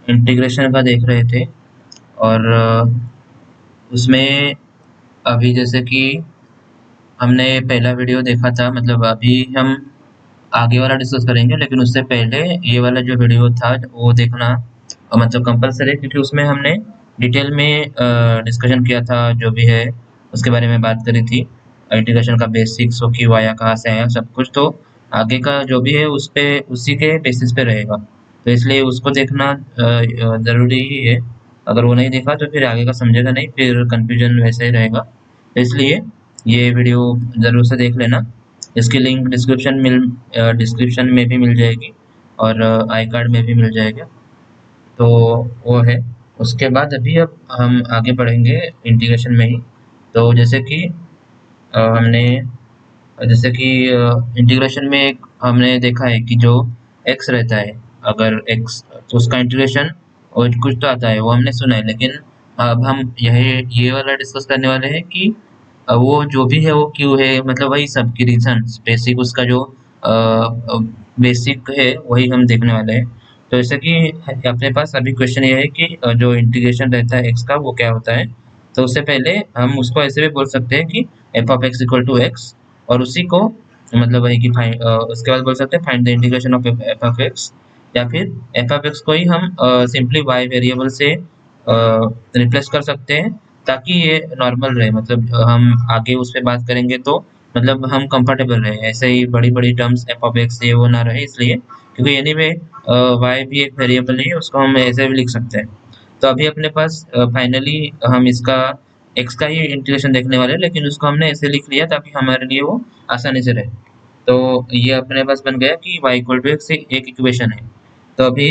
Integration का देख रहे थे। और उसमें अभी जैसे कि हमने पहला वीडियो देखा था, मतलब अभी हम आगे वाला डिस्कस करेंगे, लेकिन उससे पहले ये वाला जो वीडियो था वो देखना मतलब कंपलसरी है, क्योंकि उसमें हमने डिटेल में डिस्कशन किया था, जो भी है उसके बारे में बात करी थी। इंटीग्रेशन का बेसिक्स हो कि वाया कहाँ से आया, सब कुछ। तो आगे का जो भी है उस पे उसी के बेसिस पे रहेगा, तो इसलिए उसको देखना ज़रूरी ही है। अगर वो नहीं देखा तो फिर आगे का समझेगा नहीं, फिर कंफ्यूजन वैसे ही रहेगा। तो इसलिए ये वीडियो ज़रूर से देख लेना। इसकी लिंक डिस्क्रिप्शन में भी मिल जाएगी, और आई कार्ड में भी मिल जाएगा। तो वो है। उसके बाद अभी अब हम आगे बढ़ेंगे इंटीग्रेशन में ही। तो हमने जैसे कि इंटीग्रेशन में एक हमने देखा है कि जो एक्स रहता है, अगर एक्स, तो उसका इंटीग्रेशन और कुछ तो आता है, वो हमने सुना है। लेकिन अब हम ये वाला डिस्कस करने वाले हैं कि वो जो भी है वो क्यों है, मतलब वही सब की रीजन, बेसिक उसका जो बेसिक है वही हम देखने वाले हैं। तो जैसे कि अपने पास अभी क्वेश्चन ये है कि जो इंटीग्रेशन रहता है एक्स का वो क्या होता है। तो उससे पहले हम उसको ऐसे भी बोल सकते हैं कि F of X equal to X, और उसी को मतलब वही कि उसके बाद बोल सकते हैं find the integration of F of x, या फिर एफ ऑफ एक्स को ही हम सिंपली वाई वेरिएबल से रिप्लेस कर सकते हैं, ताकि ये नॉर्मल रहे। मतलब हम आगे उस पे बात करेंगे तो मतलब हम कंफर्टेबल रहे, ऐसे ही बड़ी बड़ी टर्म्स एफ ऑफ एक्स ये वो ना रहे, इसलिए क्योंकि एनीवे वाई भी एक वेरिएबल है, उसको हम ऐसे भी लिख सकते हैं। तो अभी अपने पास फाइनली हम इसका एक्स का ही इंटीग्रेशन देखने वाले हैं, लेकिन उसको हमने ऐसे लिख लिया ताकि हमारे लिए वो आसानी से रहे। तो ये अपने पास बन गया कि y इक्वल टू एक्स एक इक्वेशन है। तो अभी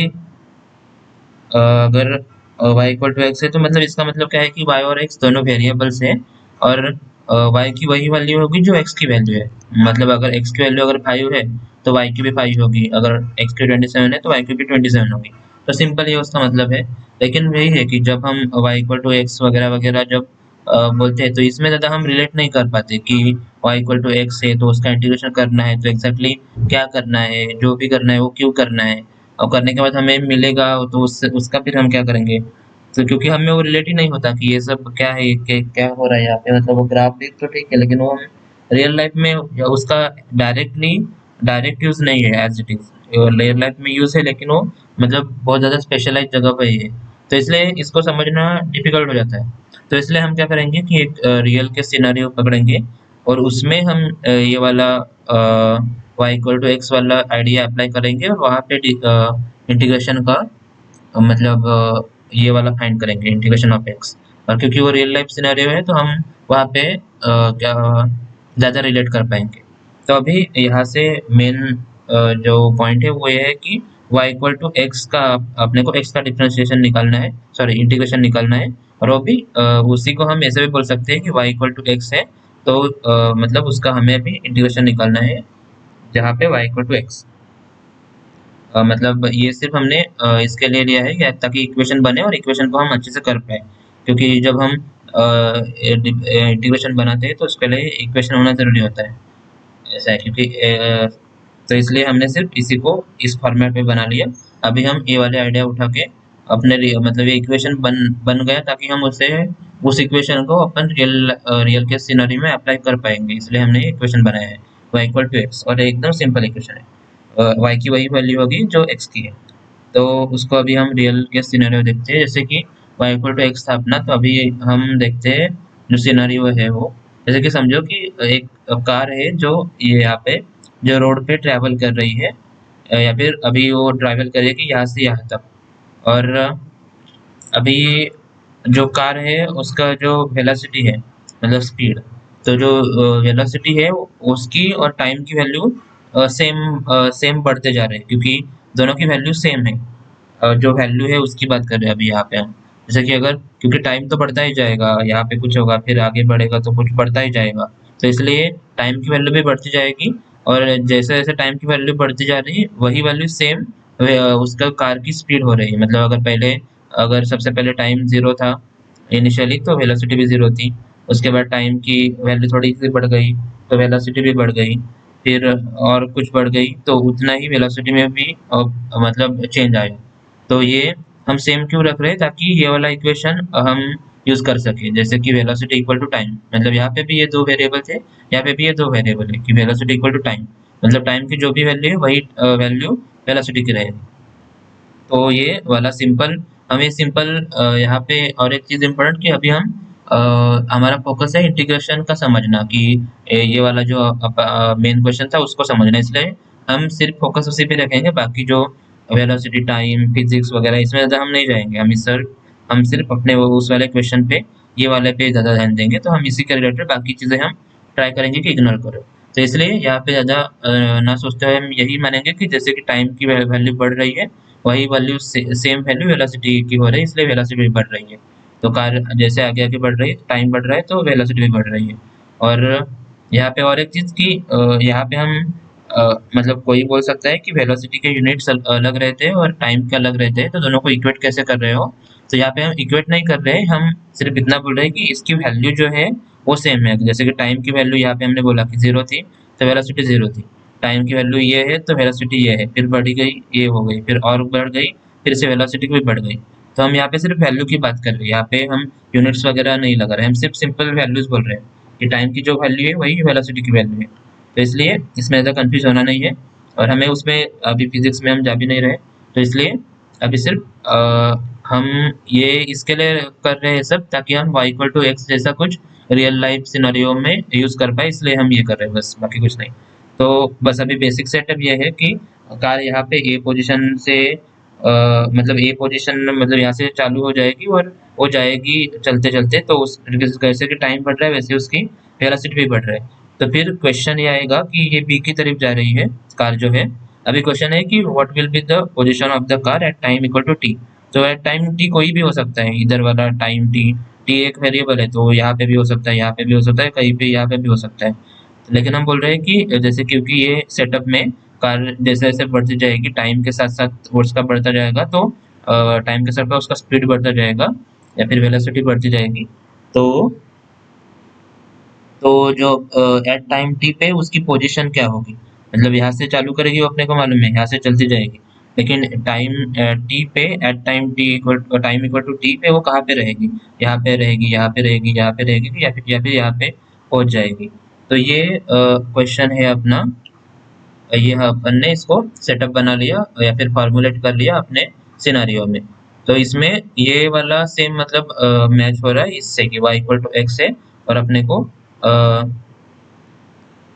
अगर y इक्वल टू एक्स है, तो मतलब इसका मतलब क्या है कि y और x दोनों वेरिएबल्स हैं, और y की वही वैल्यू होगी जो x की वैल्यू है। मतलब अगर x की वैल्यू अगर 5 है तो y की भी 5 होगी, अगर x की 27 है तो y की भी 27 होगी। तो सिंपल ये उसका मतलब है। लेकिन वही है कि जब हम y इक्वल टू एक्स वगैरह वगैरह जब बोलते हैं, तो इसमें ज़्यादा हम रिलेट नहीं कर पाते कि y इक्वल टू एक्स है तो उसका इंटीग्रेशन करना है, तो एग्जैक्टली क्या करना है, जो भी करना है वो क्यों करना है, और करने के बाद हमें मिलेगा तो उसका फिर हम क्या करेंगे। तो क्योंकि हमें वो रिलेट ही नहीं होता कि ये सब क्या है, क्या हो रहा है यहाँ पे। मतलब वो ग्राफिक तो ठीक है, लेकिन वो हम रियल लाइफ में या उसका डायरेक्ट यूज नहीं है as it is. Real life में यूज है, लेकिन वो मतलब बहुत ज़्यादा स्पेशलाइज जगह पे ही है। तो इसलिए इसको समझना डिफिकल्ट हो जाता है। तो इसलिए हम क्या करेंगे कि एक रियल के सिनेरियो पकड़ेंगे, और उसमें हम ये वाला y इक्वल टू एक्स वाला आइडिया अप्लाई करेंगे, और वहाँ पे इंटीग्रेशन का मतलब ये वाला फाइंड करेंगे, इंटीग्रेशन ऑफ एक्स। और क्योंकि वो रियल लाइफ सिनेरियो है, तो हम वहाँ पे क्या ज़्यादा रिलेट कर पाएंगे। तो अभी यहाँ से मेन जो पॉइंट है वो ये है कि y इक्वल टू एक्स का अपने को x का डिफरेंशिएशन निकालना है, सॉरी इंटीग्रेशन निकालना है। और वो भी उसी को हम ऐसे भी बोल सकते हैं कि y इक्वल टू एक्स है, तो मतलब उसका हमें भी इंटीग्रेशन निकालना है, जहाँ पे y इक्वल टू एक्स। मतलब ये सिर्फ हमने इसके लिए लिया है ताकि इक्वेशन बने और इक्वेशन को हम अच्छे से कर पाए। क्योंकि जब हम इंटीग्रेशन बनाते हैं तो उसके लिए इक्वेशन होना ज़रूरी होता है। ऐसा है, क्योंकि तो इसलिए हमने सिर्फ इसी को इस फॉर्मेट में बना लिया। अभी हम ये वाले आइडिया उठा के मतलब ये इक्वेशन बन गया, ताकि हम उसे उस इक्वेशन को अपन रियल के सिनेरियो में अप्लाई कर पाएंगे, इसलिए हमने ये इक्वेशन बनाया है y इक्वल टू एक्स। और ये एकदम सिंपल इक्वेशन है, y की वही वैल्यू होगी जो x की है। तो उसको अभी हम रियल के सिनेरियो देखते हैं। जैसे कि y इक्वल टू एक्स था अपना, तो अभी हम देखते हैं जो सिनेरियो है वो। जैसे कि समझो कि एक कार है जो ये यहाँ पे जो रोड पे ट्रैवल कर रही है, या फिर अभी वो ट्रैवल करेगी यहाँ से यहाँ तक। और अभी जो कार है उसका जो वेलोसिटी है, मतलब स्पीड, तो जो वेलोसिटी है उसकी और टाइम की वैल्यू सेम सेम बढ़ते जा रहे हैं, क्योंकि दोनों की वैल्यू सेम है। जो वैल्यू है उसकी बात कर रहे हैं अभी यहाँ पे हम। जैसे कि अगर, क्योंकि टाइम तो बढ़ता ही जाएगा, यहाँ पे कुछ होगा फिर आगे बढ़ेगा तो कुछ बढ़ता ही जाएगा, तो इसलिए टाइम की वैल्यू भी बढ़ती जाएगी। और जैसे जैसे टाइम की वैल्यू बढ़ती जा रही है वही वैल्यू सेम उसका कार की स्पीड हो रही है। मतलब अगर सबसे पहले टाइम जीरो था इनिशियली, तो वेलोसिटी भी जीरो थी। उसके बाद टाइम की वैल्यू थोड़ी सी बढ़ गई, तो वेलोसिटी भी बढ़ गई। फिर और कुछ बढ़ गई, तो उतना ही वेलोसिटी में भी मतलब चेंज आया। तो ये हम सेम क्यों रख रहे हैं, ताकि ये वाला इक्वेशन हम यूज कर सके, जैसे कि वेलोसिटी इक्वल टू टाइम, मतलब यहाँ पे भी ये दो वेरिएबल थे, यहाँ पे भी ये दो वेरिएबल है कि वेलोसिटी इक्वल टू टाइम, मतलब टाइम की जो भी वैल्यू है वही वैल्यू वेलोसिटी की रहेगी। तो ये वाला सिंपल, हमें सिंपल यहाँ पे और एक चीज इम्पोर्टेंट कि अभी हम हमारा फोकस है इंटीग्रेशन का समझना, कि ये वाला जो मेन क्वेश्चन था उसको समझना, इसलिए हम सिर्फ फोकस उसी पे रखेंगे, बाकी जो वेलोसिटी टाइम फिजिक्स वगैरह इसमें ज़्यादा हम नहीं जाएंगे, हम सिर्फ अपने वो उस वाले क्वेश्चन पे, ये वाले पे ज़्यादा ध्यान देंगे, तो हम इसी के रिलेटेड बाकी चीज़ें हम ट्राई करेंगे कि इग्नोर करें। तो इसलिए यहाँ पे ज़्यादा ना सोचते हुए हम यही मानेंगे कि जैसे कि टाइम की वैल्यू बढ़ रही है, वही वैल्यू सेम वैल्यू वेलोसिटी की हो रही है, इसलिए वेलोसिटी भी बढ़ रही है। तो कार जैसे आगे आगे बढ़ रही है, टाइम बढ़ रहा है, तो वेलोसिटी भी बढ़ रही है। और यहाँ पे और एक चीज़ कि यहाँ पे हम मतलब कोई बोल सकता है कि वेलोसिटी के यूनिट्स अलग रहते हैं और टाइम के अलग रहते हैं, तो दोनों को इक्वेट कैसे कर रहे हो। तो यहाँ पे हम इक्वेट नहीं कर रहे हैं, हम सिर्फ इतना बोल रहे हैं कि इसकी वैल्यू जो है वो सेम है। जैसे कि टाइम की वैल्यू यहाँ पे हमने बोला कि 0 थी, तो वेलोसिटी 0 थी। टाइम की वैल्यू ये है तो वेलोसिटी ये है, फिर बढ़ गई, ये हो गई, फिर और बढ़ गई, फिर से वेलोसिटी भी बढ़ गई। तो हम यहाँ पे सिर्फ वैल्यू की बात कर रहे हैं, यहाँ पे हम यूनिट्स वगैरह नहीं लगा रहे हैं, हम सिर्फ सिंपल वैल्यूज बोल रहे हैं कि टाइम की जो वैल्यू है वही वेलोसिटी की वैल्यू है। तो इसलिए इसमें ज़्यादा कंफ्यूज होना नहीं है, और हमें उसमें अभी फिजिक्स में हम जा भी नहीं रहे, तो इसलिए अभी सिर्फ हम ये इसके लिए कर रहे हैं सब, ताकि हम y इक्वल टू एक्स जैसा कुछ रियल लाइफ सिनेरियो में यूज कर पाए, इसलिए हम ये कर रहे हैं, बस बाकी कुछ नहीं। तो बस अभी बेसिक सेटअप ये है कि कार यहाँ पे ए पोजीशन से मतलब ए पोजीशन मतलब यहाँ से चालू हो जाएगी और वो जाएगी चलते चलते, तो उस जैसे कि टाइम बढ़ रहा है वैसे उसकी वेलोसिटी भी बढ़ रहा है। तो फिर क्वेश्चन ये आएगा कि ये बी की तरफ जा रही है कार जो है। अभी क्वेश्चन है कि what will be the position of the car at time equal to T. तो एट टाइम टी कोई भी हो सकता है, इधर वाला टाइम टी, टी एक वेरिएबल है, तो यहाँ पे भी हो सकता है, यहाँ पे भी हो सकता है, कहीं पे यहाँ पे भी हो सकता है। लेकिन हम बोल रहे हैं कि जैसे क्योंकि ये सेटअप में कार जैसे जैसे बढ़ती जाएगी, टाइम के साथ साथ उसका बढ़ता जाएगा, तो टाइम के साथ साथ उसका स्पीड बढ़ता जाएगा या फिर वेलोसिटी बढ़ती जाएगी। तो तो जो एट टाइम टी पे उसकी पोजीशन क्या होगी, मतलब यहाँ से चालू करेगी वो अपने को मालूम है, यहाँ से चलती जाएगी, लेकिन टाइम टी पे at time equal to T पे वो कहाँ पे रहेगी, यहाँ पे रहेगी, यहाँ पे रहेगी, यहाँ पे रहेगी, या फिर यहाँ पे पहुंच जाएगी। तो ये क्वेश्चन है अपना, ये अपन ने इसको सेटअप बना लिया या फिर फॉर्मुलेट कर लिया अपने सिनारियो में। तो इसमें ये वाला सेम मतलब मैच हो रहा है इससे कि y इक्वल टू एक्स है, और अपने को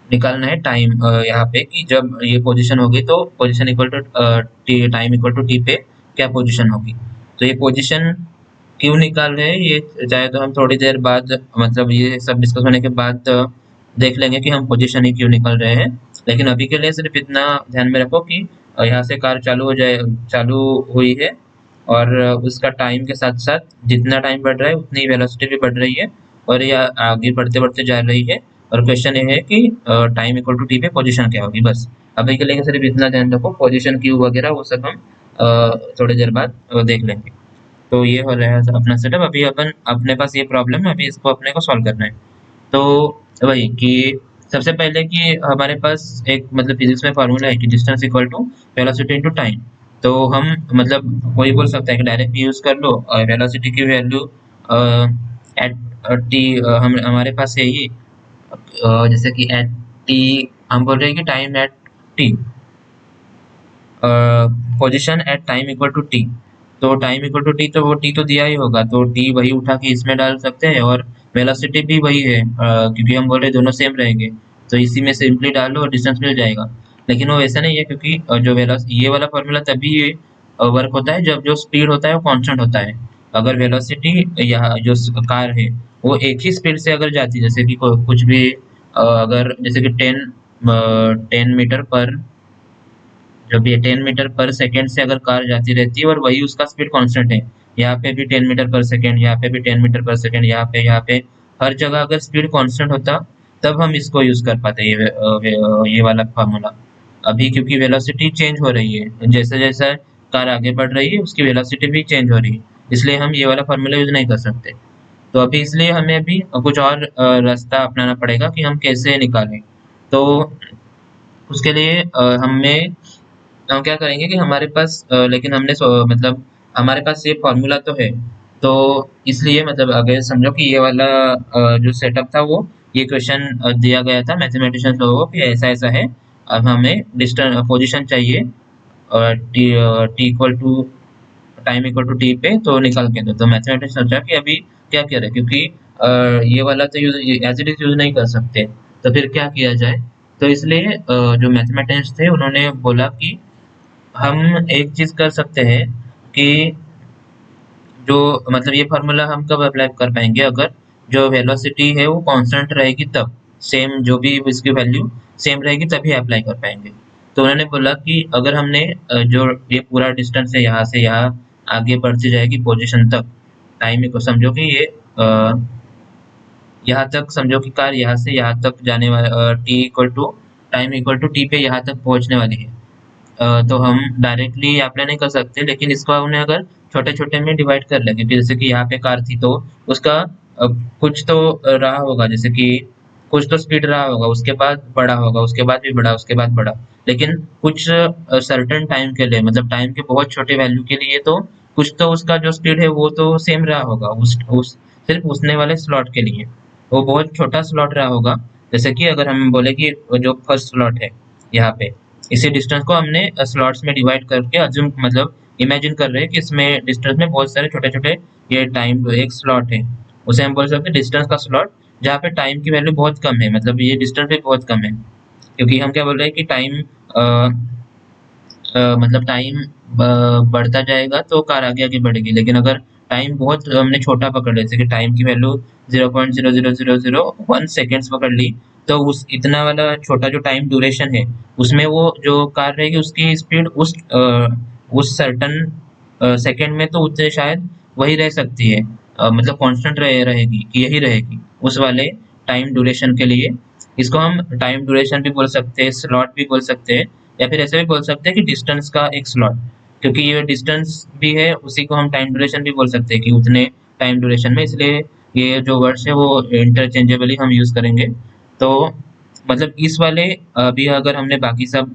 निकालना है टाइम यहाँ पे कि जब ये पोजीशन होगी तो position equal to T, time equal to T पे क्या पोजीशन होगी। तो ये पोजीशन क्यों निकाल रहे हैं ये चाहे तो हम थोड़ी देर बाद, मतलब ये सब डिस्कस होने के बाद देख लेंगे कि हम पोजीशन ही क्यों निकाल रहे हैं। लेकिन अभी के लिए सिर्फ इतना ध्यान में रखो कि यहाँ से कार चालू हुई है, और उसका टाइम के साथ साथ जितना टाइम बढ़ रहा है उतनी वेलोसिटी भी बढ़ रही है, और ये आगे बढ़ते बढ़ते जा रही है। और क्वेश्चन ये है कि टाइम इक्वल टू टी पे पोजीशन क्या होगी, बस अभी के लिए सिर्फ इतना ध्यान रखो, पोजीशन क्यू वगैरह वो सब हम थोड़ी देर बाद देख लेंगे। तो ये हो रहा है अपना सेटअप, अभी अपन अपने पास ये प्रॉब्लम है, अभी इसको अपने को सॉल्व करना है। तो वही कि सबसे पहले कि हमारे पास एक मतलब फिजिक्स में फार्मूला है कि distance equal to velocity into time. तो हम मतलब कोई बोल सकता है कि डायरेक्ट यूज कर लो, और वेलोसिटी की वैल्यू एट टी हम हमारे पास है ये जैसे कि एट टी, हम बोल रहे हैं कि time at T, position at time equal to T. तो टाइम इक्वल टू टी, तो वो टी तो दिया ही होगा, तो टी वही उठा के इसमें डाल सकते हैं, और वेलोसिटी भी वही है क्योंकि हम बोल रहे दोनों सेम रहेंगे, तो इसी में सिंपली डालो और डिस्टेंस मिल जाएगा। लेकिन वो वैसा नहीं है, क्योंकि जो वेलोस ये वाला फॉर्मूला तभी वर्क होता है जब जो स्पीड होता है वो कांस्टेंट होता है। अगर वेलोसिटी या जो कार है वो एक ही स्पीड से अगर जाती है, जैसे कि कुछ भी अगर जैसे कि 10 मीटर पर, जो भी 10 मीटर पर सेकेंड से अगर कार जाती रहती है और वही उसका स्पीड कांस्टेंट है, यहाँ पे भी 10 मीटर पर सेकेंड, यहाँ पे भी 10 मीटर पर सेकेंड, यहाँ पे हर जगह अगर स्पीड कांस्टेंट होता, तब हम इसको यूज कर पाते ये वाला फार्मूला। अभी क्योंकि वेलोसिटी चेंज हो रही है, जैसे जैसे कार आगे बढ़ रही है उसकी वेलोसिटी भी चेंज हो रही है, इसलिए हम ये वाला फार्मूला यूज नहीं कर सकते। तो अभी इसलिए हमें अभी कुछ और रास्ता अपनाना पड़ेगा कि हम कैसे निकालें। तो उसके लिए हमें हम क्या करेंगे कि हमारे पास लेकिन हमने मतलब हमारे पास ये फॉर्मूला तो है, तो इसलिए मतलब अगर समझो कि ये वाला जो सेटअप था वो ये क्वेश्चन दिया गया था मैथमेटिशियंस लोगों को कि ऐसा ऐसा है, अब हमें डिस्टेंस पोजीशन चाहिए T T equal to time equal to T पे, तो निकाल के दो। तो मैथमेटिक्स सोचा कि अभी क्या करें, क्योंकि ये वाला तो use as it is use नहीं कर सकते, तो फिर क्या किया जाए। तो इसलिए जो मैथमेटिक्स थे उन्होंने बोला कि हम एक चीज कर सकते हैं कि जो मतलब ये फार्मूला हम कब अप्लाई कर पाएंगे, अगर जो वेलोसिटी है वो कांस्टेंट रहेगी, तब सेम जो भी इसकी वैल्यू सेम रहेगी तभी अप्लाई कर पाएंगे। तो उन्होंने बोला कि अगर हमने जो ये पूरा डिस्टेंस है यहाँ से यहाँ आगे बढ़ती जाएगी पोजीशन तक, टाइम को समझो कि ये यहाँ तक समझो कि कार यहाँ से यहाँ तक जाने वाला T equal to time equal to T पे यहाँ तक पहुँचने वाली है। तो हम डायरेक्टली अप्लाई नहीं कर सकते, लेकिन इसको उन्हें अगर छोटे छोटे में डिवाइड कर लेंगे कि जैसे कि यहाँ पे कार थी तो उसका कुछ तो रहा होगा, जैसे कि कुछ तो स्पीड रहा होगा, उसके बाद बड़ा होगा, उसके बाद भी बड़ा, उसके बाद बड़ा, लेकिन कुछ सर्टेन टाइम के लिए मतलब टाइम के बहुत छोटे वैल्यू के लिए तो कुछ तो उसका जो स्पीड है वो तो सेम रहा होगा उस सिर्फ उसने वाले स्लॉट के लिए वो बहुत छोटा स्लॉट रहा होगा। जैसे कि अगर हम बोले कि जो फर्स्ट स्लॉट है यहाँ पे, इसी डिस्टेंस को हमने स्लॉट्स में डिवाइड करके अज्यूम मतलब इमेजिन कर रहे हैं कि इसमें डिस्टेंस में बहुत सारे छोटे छोटे ये टाइम एक स्लॉट है, उसे हम बोल सकते हैं डिस्टेंस का स्लॉट, जहाँ पे टाइम की वैल्यू बहुत कम है, मतलब ये डिस्टेंस भी बहुत कम है, क्योंकि हम क्या बोल रहे हैं कि टाइम मतलब टाइम बढ़ता जाएगा तो कार आगे आगे बढ़ेगी, लेकिन अगर टाइम बहुत हमने छोटा पकड़ लिया, जैसे कि टाइम की वैल्यू 0.000001 पकड़ ली, तो उस इतना वाला छोटा जो टाइम ड्यूरेशन है उसमें वो जो कार रहेगी उसकी स्पीड उस सर्टन सेकंड में तो उतने शायद वही रह सकती है, मतलब कांस्टेंट रहेगी कि यही रहेगी उस वाले टाइम ड्यूरेशन के लिए। इसको हम टाइम ड्यूरेशन भी बोल सकते हैं, स्लॉट भी बोल सकते हैं, या फिर ऐसे भी बोल सकते हैं कि डिस्टेंस का एक स्लॉट, क्योंकि ये डिस्टेंस भी है उसी को हम टाइम ड्यूरेशन भी बोल सकते हैं कि उतने टाइम ड्यूरेशन में, इसलिए ये जो वर्ड्स है वो इंटरचेंजेबली हम यूज करेंगे। तो मतलब इस वाले अभी अगर हमने बाकी सब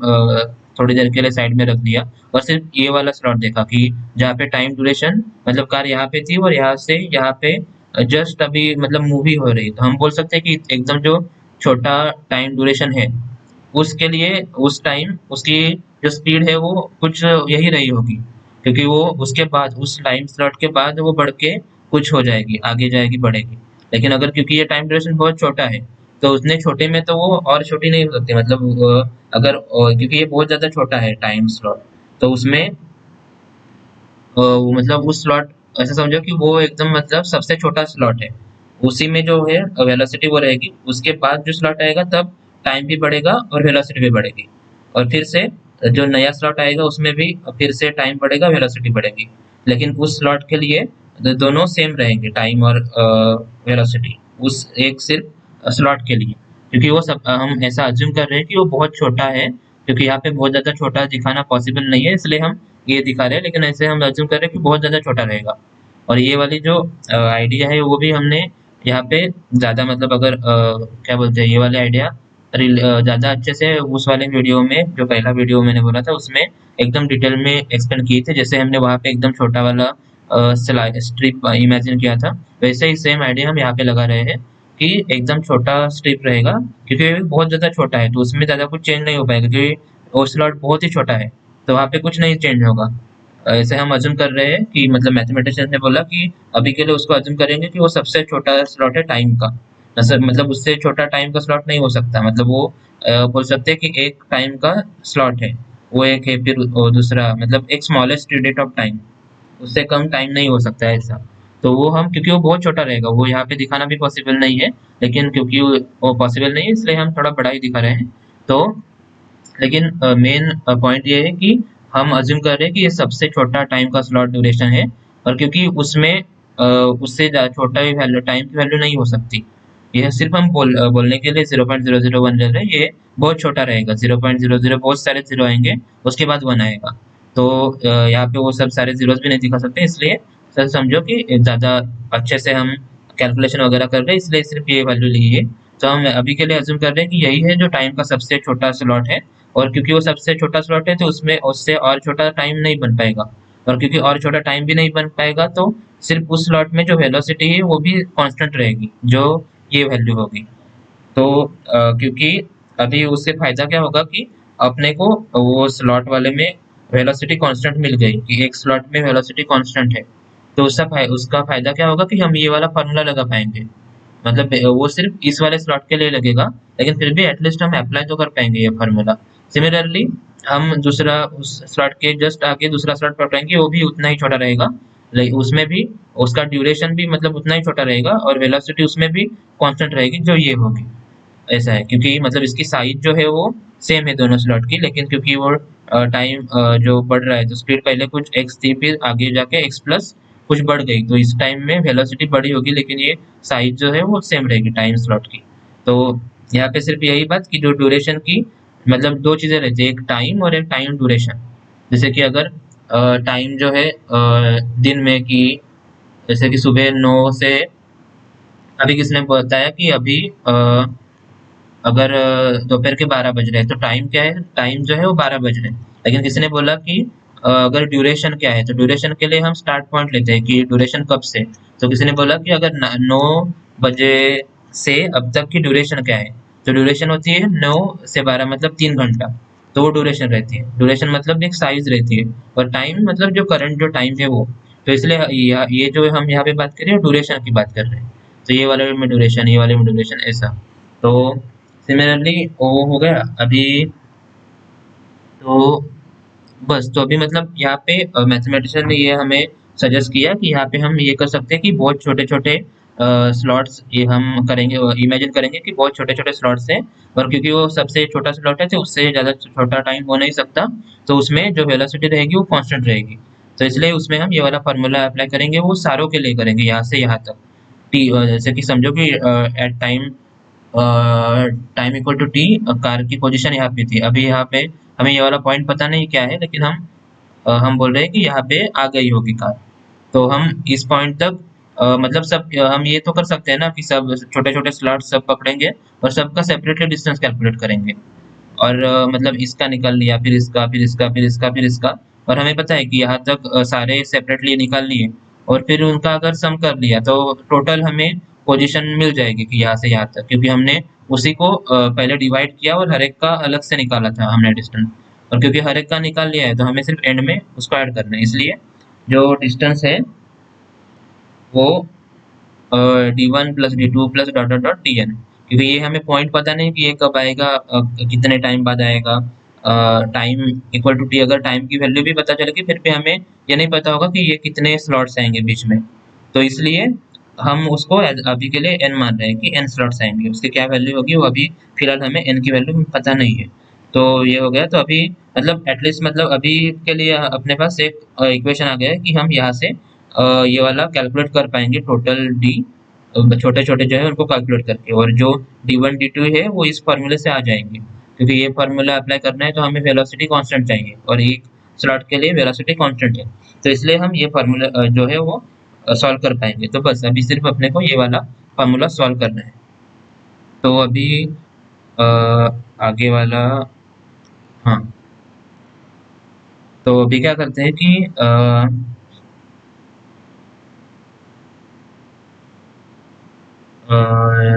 थोड़ी देर के लिए साइड में रख दिया और सिर्फ ये वाला स्लॉट देखा कि जहाँ पे टाइम ड्यूरेशन मतलब कार यहाँ पे थी और यहाँ से यहाँ पे जस्ट अभी मतलब मूवी हो रही, तो हम बोल सकते हैं कि एकदम जो छोटा टाइम ड्यूरेशन है उसके लिए उस टाइम उसकी जो स्पीड है वो कुछ यही रही होगी, क्योंकि वो उसके बाद उस टाइम स्लॉट के बाद वो बढ़ के कुछ हो जाएगी, आगे जाएगी, बढ़ेगी। लेकिन अगर क्योंकि ये टाइम ड्यूरेशन बहुत छोटा है तो उतने छोटे में तो वो और छोटी नहीं हो सकती, मतलब अगर क्योंकि ये बहुत ज्यादा छोटा है टाइम स्लॉट, तो उसमें वो मतलब उस स्लॉट ऐसा समझो कि वो एकदम मतलब सबसे छोटा स्लॉट है, उसी में जो है वेलोसिटी वो रहेगी, उसके बाद जो स्लॉट आएगा तब टाइम भी बढ़ेगा और वेलोसिटी भी बढ़ेगी, और फिर से जो नया स्लॉट आएगा उसमें भी फिर से टाइम बढ़ेगा, वेलोसिटी बढ़ेगी, लेकिन उस स्लॉट के लिए दोनों सेम रहेंगे टाइम और वेलोसिटी उस एक सिर्फ स्लॉट के लिए, क्योंकि वो सब हम ऐसा अज्यूम कर रहे हैं कि वो बहुत छोटा है, क्योंकि यहाँ पे बहुत ज्यादा छोटा दिखाना पॉसिबल नहीं है, इसलिए हम ये दिखा रहे हैं, लेकिन ऐसे हम अज्यूम कर रहे हैं कि बहुत ज़्यादा छोटा रहेगा। और ये वाली जो आइडिया है वो भी हमने यहाँ पे ज़्यादा मतलब अगर क्या बोलते हैं ये वाले आइडिया ज़्यादा अच्छे से उस वाले वीडियो में जो पहला वीडियो मैंने बोला था उसमें एकदम डिटेल में एक्सप्लेन किए थे, जैसे हमने वहाँ पे एकदम छोटा वाला स्ट्रिप इमेजिन किया था, वैसे ही सेम आइडिया हम यहाँ पे लगा रहे हैं कि एकदम छोटा स्ट्रिप रहेगा, क्योंकि ये बहुत ज़्यादा छोटा है तो उसमें ज़्यादा कुछ चेंज नहीं हो पाएगा, क्योंकि वो स्लॉट बहुत ही छोटा है, तो वहाँ पे कुछ नहीं चेंज होगा। ऐसे हम अज्यूम कर रहे हैं कि मतलब मैथमेटिशियन ने बोला कि अभी के लिए उसको अज्यूम करेंगे कि वो सबसे छोटा स्लॉट है टाइम का, मतलब उससे छोटा टाइम का स्लॉट नहीं हो सकता, मतलब वो बोल सकते हैं कि एक टाइम का स्लॉट है, वो एक है, फिर वो दूसरा मतलब एक स्मॉलेस्ट यूनिट ऑफ टाइम, उससे कम टाइम नहीं हो सकता है ऐसा। तो वो हम क्योंकि वो बहुत छोटा रहेगा वो यहाँ पे दिखाना भी पॉसिबल नहीं है, लेकिन क्योंकि वो पॉसिबल नहीं है इसलिए हम थोड़ा बड़ा ही दिखा रहे हैं। तो लेकिन मेन पॉइंट ये है कि हम अज्यूम कर रहे हैं कि ये सबसे छोटा टाइम का स्लॉट ड्यूरेशन है, और क्योंकि उसमें उससे छोटा भी वैल्यू टाइम की वैल्यू नहीं हो सकती, यह सिर्फ हम बोलने के लिए 0.001 ले रहे हैं, ये बहुत छोटा रहेगा, 0.00 बहुत सारे जीरो आएंगे उसके बाद वन आएगा, तो यहाँ पे वो सब सारे जीरोस भी नहीं दिखा सकते, इसलिए सर समझो कि ज़्यादा अच्छे से हम कैलकुलेशन वगैरह कर रहे हैं, इसलिए सिर्फ ये वैल्यू ली है। तो हम अभी के लिए अज्यूम कर रहे हैं कि यही है जो टाइम का सबसे छोटा स्लॉट है, और क्योंकि वो सबसे छोटा स्लॉट है तो उसमें उससे और छोटा टाइम नहीं बन पाएगा, और क्योंकि और छोटा टाइम भी नहीं बन पाएगा, तो सिर्फ उस स्लॉट में जो वेलोसिटी है वो भी कांस्टेंट रहेगी, जो ये वैल्यू होगी। तो क्योंकि अभी उससे फायदा क्या होगा कि अपने को वो स्लॉट वाले में वेलोसिटी कांस्टेंट मिल गई कि एक स्लॉट में वेलोसिटी कांस्टेंट है। तो उसका फायदा क्या होगा कि हम ये वाला फॉर्मूला लगा पाएंगे। मतलब वो सिर्फ इस वाले स्लॉट के लिए लगेगा, लेकिन फिर भी एटलीस्ट हम अप्लाई तो कर पाएंगे ये फार्मूला। सिमिलरली हम दूसरा उस स्लॉट के जस्ट आगे दूसरा स्लॉट पकड़ेंगे, वो भी उतना ही छोटा रहेगा, लेकिन उसमें भी उसका ड्यूरेशन भी मतलब उतना ही छोटा रहेगा और वेलोसिटी उसमें भी कांस्टेंट रहेगी, जो ये होगी। ऐसा है क्योंकि मतलब इसकी साइज जो है वो सेम है दोनों स्लॉट की, लेकिन क्योंकि वो टाइम जो बढ़ रहा है, तो स्पीड पहले कुछ एक्स थी, फिर आगे जाके एक्स प्लस कुछ बढ़ गई, तो इस टाइम में वेलोसिटी बड़ी होगी, लेकिन ये साइज जो है वो सेम रहेगी टाइम स्लॉट की। तो यहाँ पे सिर्फ यही बात कि जो ड्यूरेशन की मतलब दो चीजें रहती है, एक टाइम और एक टाइम ड्यूरेशन। जैसे कि अगर टाइम जो है दिन में कि जैसे कि सुबह 9 से अभी किसने बताया कि अभी अगर दोपहर के 12 बज रहे हैं, तो टाइम क्या है, टाइम जो है वो 12 बज रहे हैं। लेकिन किसी ने बोला कि अगर ड्यूरेशन क्या है, तो ड्यूरेशन के लिए हम स्टार्ट पॉइंट लेते हैं कि ड्यूरेशन कब से। तो किसी ने बोला कि अगर 9 बजे से अब तक की ड्यूरेशन क्या है, तो ड्यूरेशन होती है 9 से 12 मतलब 3 घंटा। तो वो ड्यूरेशन रहती है, ड्यूरेशन मतलब एक साइज रहती है, और टाइम मतलब जो करंट जो टाइम है वो। तो इसलिए ये जो हम यहाँ पे बात कर रहे हैं ड्यूरेशन की बात कर रहे हैं। तो ये वाले में ड्यूरेशन, ये वाले में ड्यूरेशन, ऐसा। तो सिमिलरली वो हो गया अभी। तो बस, तो अभी मतलब यहाँ पे मैथमेटिशियन ने ये हमें सजेस्ट किया कि यहाँ पे हम ये कर सकते हैं कि बहुत छोटे छोटे स्लॉट्स ये हम करेंगे, इमेजिन करेंगे कि बहुत छोटे छोटे स्लॉट्स हैं, और क्योंकि वो सबसे छोटा स्लॉट है तो उससे ज़्यादा छोटा टाइम हो नहीं सकता, तो उसमें जो वेलोसिटी रहेगी वो कांस्टेंट रहेगी। तो इसलिए उसमें हम ये वाला फार्मूला अप्लाई करेंगे, वो सारों के लिए करेंगे यहाँ से यहाँ तक। टी जैसे कि समझो कि at time time equal to T car की पोजीशन यहाँ पे थी, अभी यहाँ पे हमें ये वाला पॉइंट पता नहीं क्या है, लेकिन हम बोल रहे हैं कि यहाँ पे आ गई होगी कार। तो हम इस पॉइंट तक मतलब सब हम ये तो कर सकते हैं ना कि सब छोटे छोटे स्लॉट सब पकड़ेंगे और सबका सेपरेटली डिस्टेंस कैलकुलेट करेंगे। और मतलब इसका निकाल लिया, फिर इसका, फिर इसका, फिर इसका, फिर इसका। और हमें पता है कि यहाँ तक सारे सेपरेटली निकाल लिए, और फिर उनका अगर सम कर लिया तो टोटल हमें पोजीशन मिल जाएगी कि यहाँ से यहाँ तक, क्योंकि हमने उसी को पहले डिवाइड किया और हर एक का अलग से निकाला था हमने डिस्टेंस। और क्योंकि हर एक का निकाल लिया है, तो हमें सिर्फ एंड में उसको ऐड करना है, इसलिए जो डिस्टेंस है वो D1 plus D2 plus dot dot dot DN। क्योंकि ये हमें पॉइंट पता नहीं कि ये कब आएगा, कितने टाइम बाद आएगा। टाइम इक्वल टू टी, अगर टाइम की वैल्यू भी पता चलेगी, फिर भी हमें ये नहीं पता होगा कि ये कितने स्लॉट्स आएंगे बीच में। तो इसलिए हम उसको अभी के लिए n मान रहे हैं कि n स्लॉट्स आएंगे, उसकी क्या वैल्यू होगी वो अभी फिलहाल हमें n की वैल्यू पता नहीं है। तो ये हो गया, तो अभी मतलब एटलीस्ट मतलब अभी के लिए अपने पास एक इक्वेशन आ गया है कि हम यहाँ से ये वाला कैलकुलेट कर पाएंगे टोटल डी, छोटे छोटे जो है उनको कैलकुलेट करके, और जो D1 D2 है वो इस फार्मूले से आ जाएंगे। क्योंकि ये फार्मूला अप्लाई करना है तो हमें वेलोसिटी कांस्टेंट चाहिए, और एक स्लॉट के लिए वेलोसिटी कांस्टेंट है, तो इसलिए हम ये फार्मूला जो है वो सॉल्व कर पाएंगे। तो बस अभी सिर्फ अपने को ये वाला फार्मूला सॉल्व करना है। तो अभी अ, आगे वाला, हाँ, तो अभी क्या करते हैं कि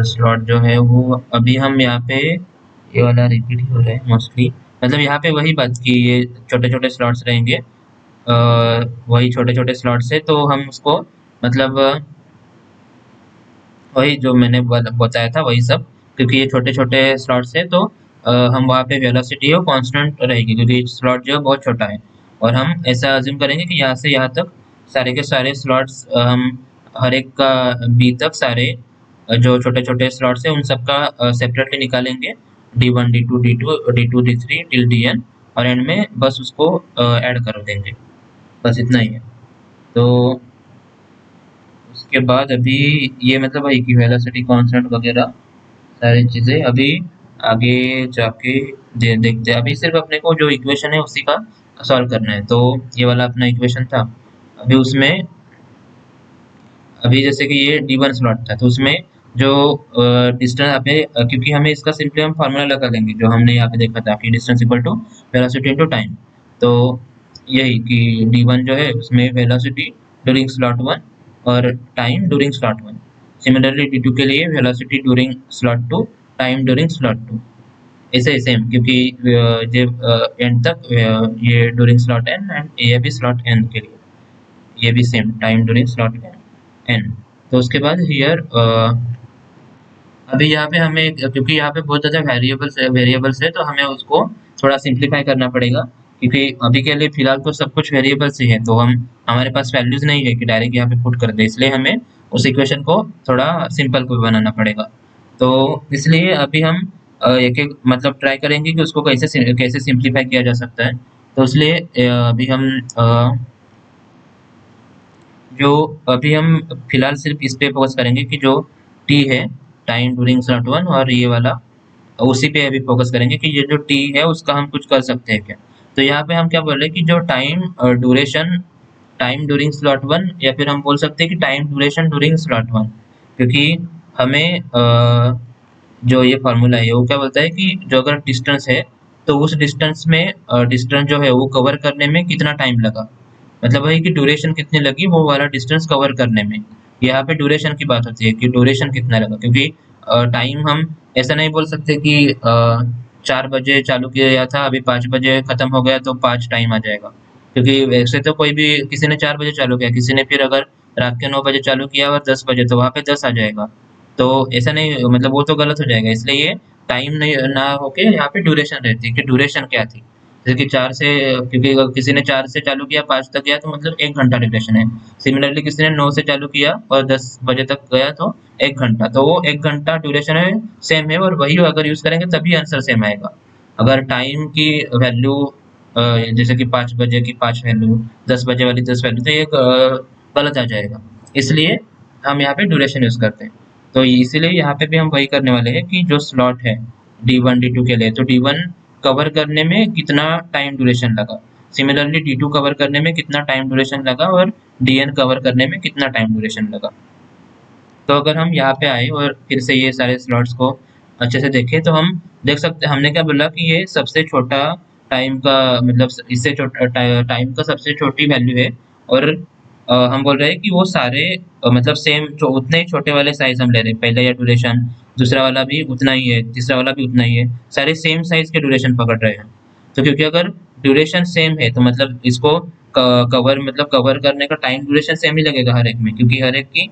स्लॉट जो है वो अभी हम यहाँ पे ये वाला रिपीट हो रहा है मोस्टली। मतलब यहाँ पे वही बात कि ये छोटे छोटे स्लॉट्स रहेंगे, वही छोटे छोटे स्लॉट्स है, तो हम उसको मतलब वही जो मैंने बताया था वही सब। क्योंकि ये छोटे छोटे स्लॉट्स है, तो हम वहाँ पे वेलोसिटी है वो कांस्टेंट रहेगी, क्योंकि स्लॉट जो है बहुत छोटा है। और हम ऐसा अज्यूम करेंगे कि यहाँ से यहाँ तक सारे के सारे स्लॉट्स हम हर एक का बी तक सारे जो छोटे छोटे स्लॉट्स है उन सबका सेपरेटली निकालेंगे, D1 D2 D2 D3 till DN, और एंड में बस उसको ऐड कर देंगे। बस इतना ही है। तो उसके बाद अभी ये मतलब वही कि वेलोसिटी कांस्टेंट वगैरह सारी चीजें अभी आगे जाके देखते हैं। अभी सिर्फ अपने को जो इक्वेशन है उसी का सॉल्व करना है। तो ये वाला अपना इक्वेशन था, अभी उसमें अभी जैसे कि ये D1 स्लॉट था, तो उसमें जो डिस्टेंस यहाँ पे क्योंकि हमें इसका सिंपली हम फार्मूला लगा लेंगे जो हमने यहाँ पे देखा था कि distance equal to velocity into time. तो यही कि d1 जो है उसमें वेलोसिटी ड्यूरिंग स्लॉट 1 और time during slot 1। Similarly d2 के लिए velocity during slot 2, time during slot 2। ऐसे ही सेम, क्योंकि जो एंड तक ये ड्यूरिंग स्लॉट n एंड ये भी स्लॉट n के लिए ये भी same time during slot n। तो उसके बाद हियर अभी यहाँ पे हमें, क्योंकि यहाँ पे बहुत ज़्यादा वेरिएबल्स है तो हमें उसको थोड़ा सिंप्लीफाई करना पड़ेगा, क्योंकि अभी के लिए फिलहाल तो सब कुछ वेरिएबल्स ही है, तो हम हमारे पास वैल्यूज नहीं है कि डायरेक्ट यहाँ पे पुट कर दे, इसलिए हमें उस इक्वेशन को थोड़ा सिंपल को बनाना पड़ेगा। तो इसलिए अभी हम एक एक मतलब ट्राई करेंगे कि उसको कैसे सिंप्लीफाई किया जा सकता है। तो इसलिए अभी हम जो अभी हम फिलहाल सिर्फ इस पे फोकस करेंगे कि जो टी है, टाइम ड्यूरिंग स्लॉट 1, और ये वाला उसी पे अभी फोकस करेंगे कि ये जो टी है उसका हम कुछ कर सकते हैं क्या। तो यहाँ पे हम क्या बोल रहे हैं कि जो टाइम ड्यूरिंग स्लॉट 1, या फिर हम बोल सकते हैं कि टाइम ड्यूरेशन ड्यूरिंग स्लॉट 1, क्योंकि हमें जो ये फार्मूला है वो क्या बोलता है कि जो अगर डिस्टेंस है तो उस डिस्टेंस में डिस्टेंस जो है वो कवर करने में कितना टाइम लगा, मतलब वही कि ड्यूरेशन कितनी लगी वो वाला डिस्टेंस कवर करने में। यहाँ पे ड्यूरेशन की बात होती है कि ड्यूरेशन कितना लगा, क्योंकि टाइम हम ऐसा नहीं बोल सकते कि 4 बजे चालू किया था अभी 5 बजे खत्म हो गया तो 5 टाइम आ जाएगा, क्योंकि वैसे तो कोई भी किसी ने 4 बजे चालू किया, किसी ने फिर अगर रात के 9 बजे चालू किया और 10 बजे, तो वहाँ पे 10 आ जाएगा। तो ऐसा नहीं, मतलब वो तो गलत हो जाएगा, इसलिए ये टाइम नहीं ना होके यहाँ पे ड्यूरेशन रहती है कि ड्यूरेशन क्या थी। जैसे कि 4 से, क्योंकि अगर किसी ने 4 से चालू किया 5 तक गया तो मतलब 1 घंटा ड्यूरेशन है। सिमिलरली किसी ने 9 से चालू किया और 10 बजे तक गया तो 1 घंटा, तो वो 1 घंटा ड्यूरेशन है सेम है, और वही अगर यूज करेंगे तभी आंसर सेम आएगा। अगर टाइम की वैल्यू जैसे कि 5 बजे की 5 वैल्यू, 10 बजे वाली 10 वैल्यू, तो ये गलत आ जाएगा। इसलिए हम यहाँ पे ड्यूरेशन यूज करते हैं। तो इसीलिए यहाँ पे भी हम वही करने वाले हैं कि जो स्लॉट है D1 D2 के लिए, तो D1 कवर करने में कितना टाइम ड्यूरेशन लगा, सिमिलरली D2 कवर करने में कितना टाइम ड्यूरेशन लगा, और DN कवर करने में कितना टाइम ड्यूरेशन लगा। तो अगर हम यहाँ पे आए और फिर से ये सारे स्लॉट्स को अच्छे से देखें तो हम देख सकते हैं, हमने क्या बोला कि ये सबसे छोटा टाइम का, मतलब इससे छोटा टाइम का सबसे छोटी वैल्यू है, और हम बोल रहे हैं कि वो सारे मतलब सेम उतने ही छोटे वाले साइज हम ले रहे हैं, पहले या ड्यूरेशन, दूसरा वाला भी उतना ही है, तीसरा वाला भी उतना ही है, सारे सेम साइज के ड्यूरेशन पकड़ रहे हैं। तो क्योंकि अगर ड्यूरेशन सेम है तो मतलब इसको कवर करने का टाइम ड्यूरेशन सेम ही लगेगा हर एक में, क्योंकि हर एक की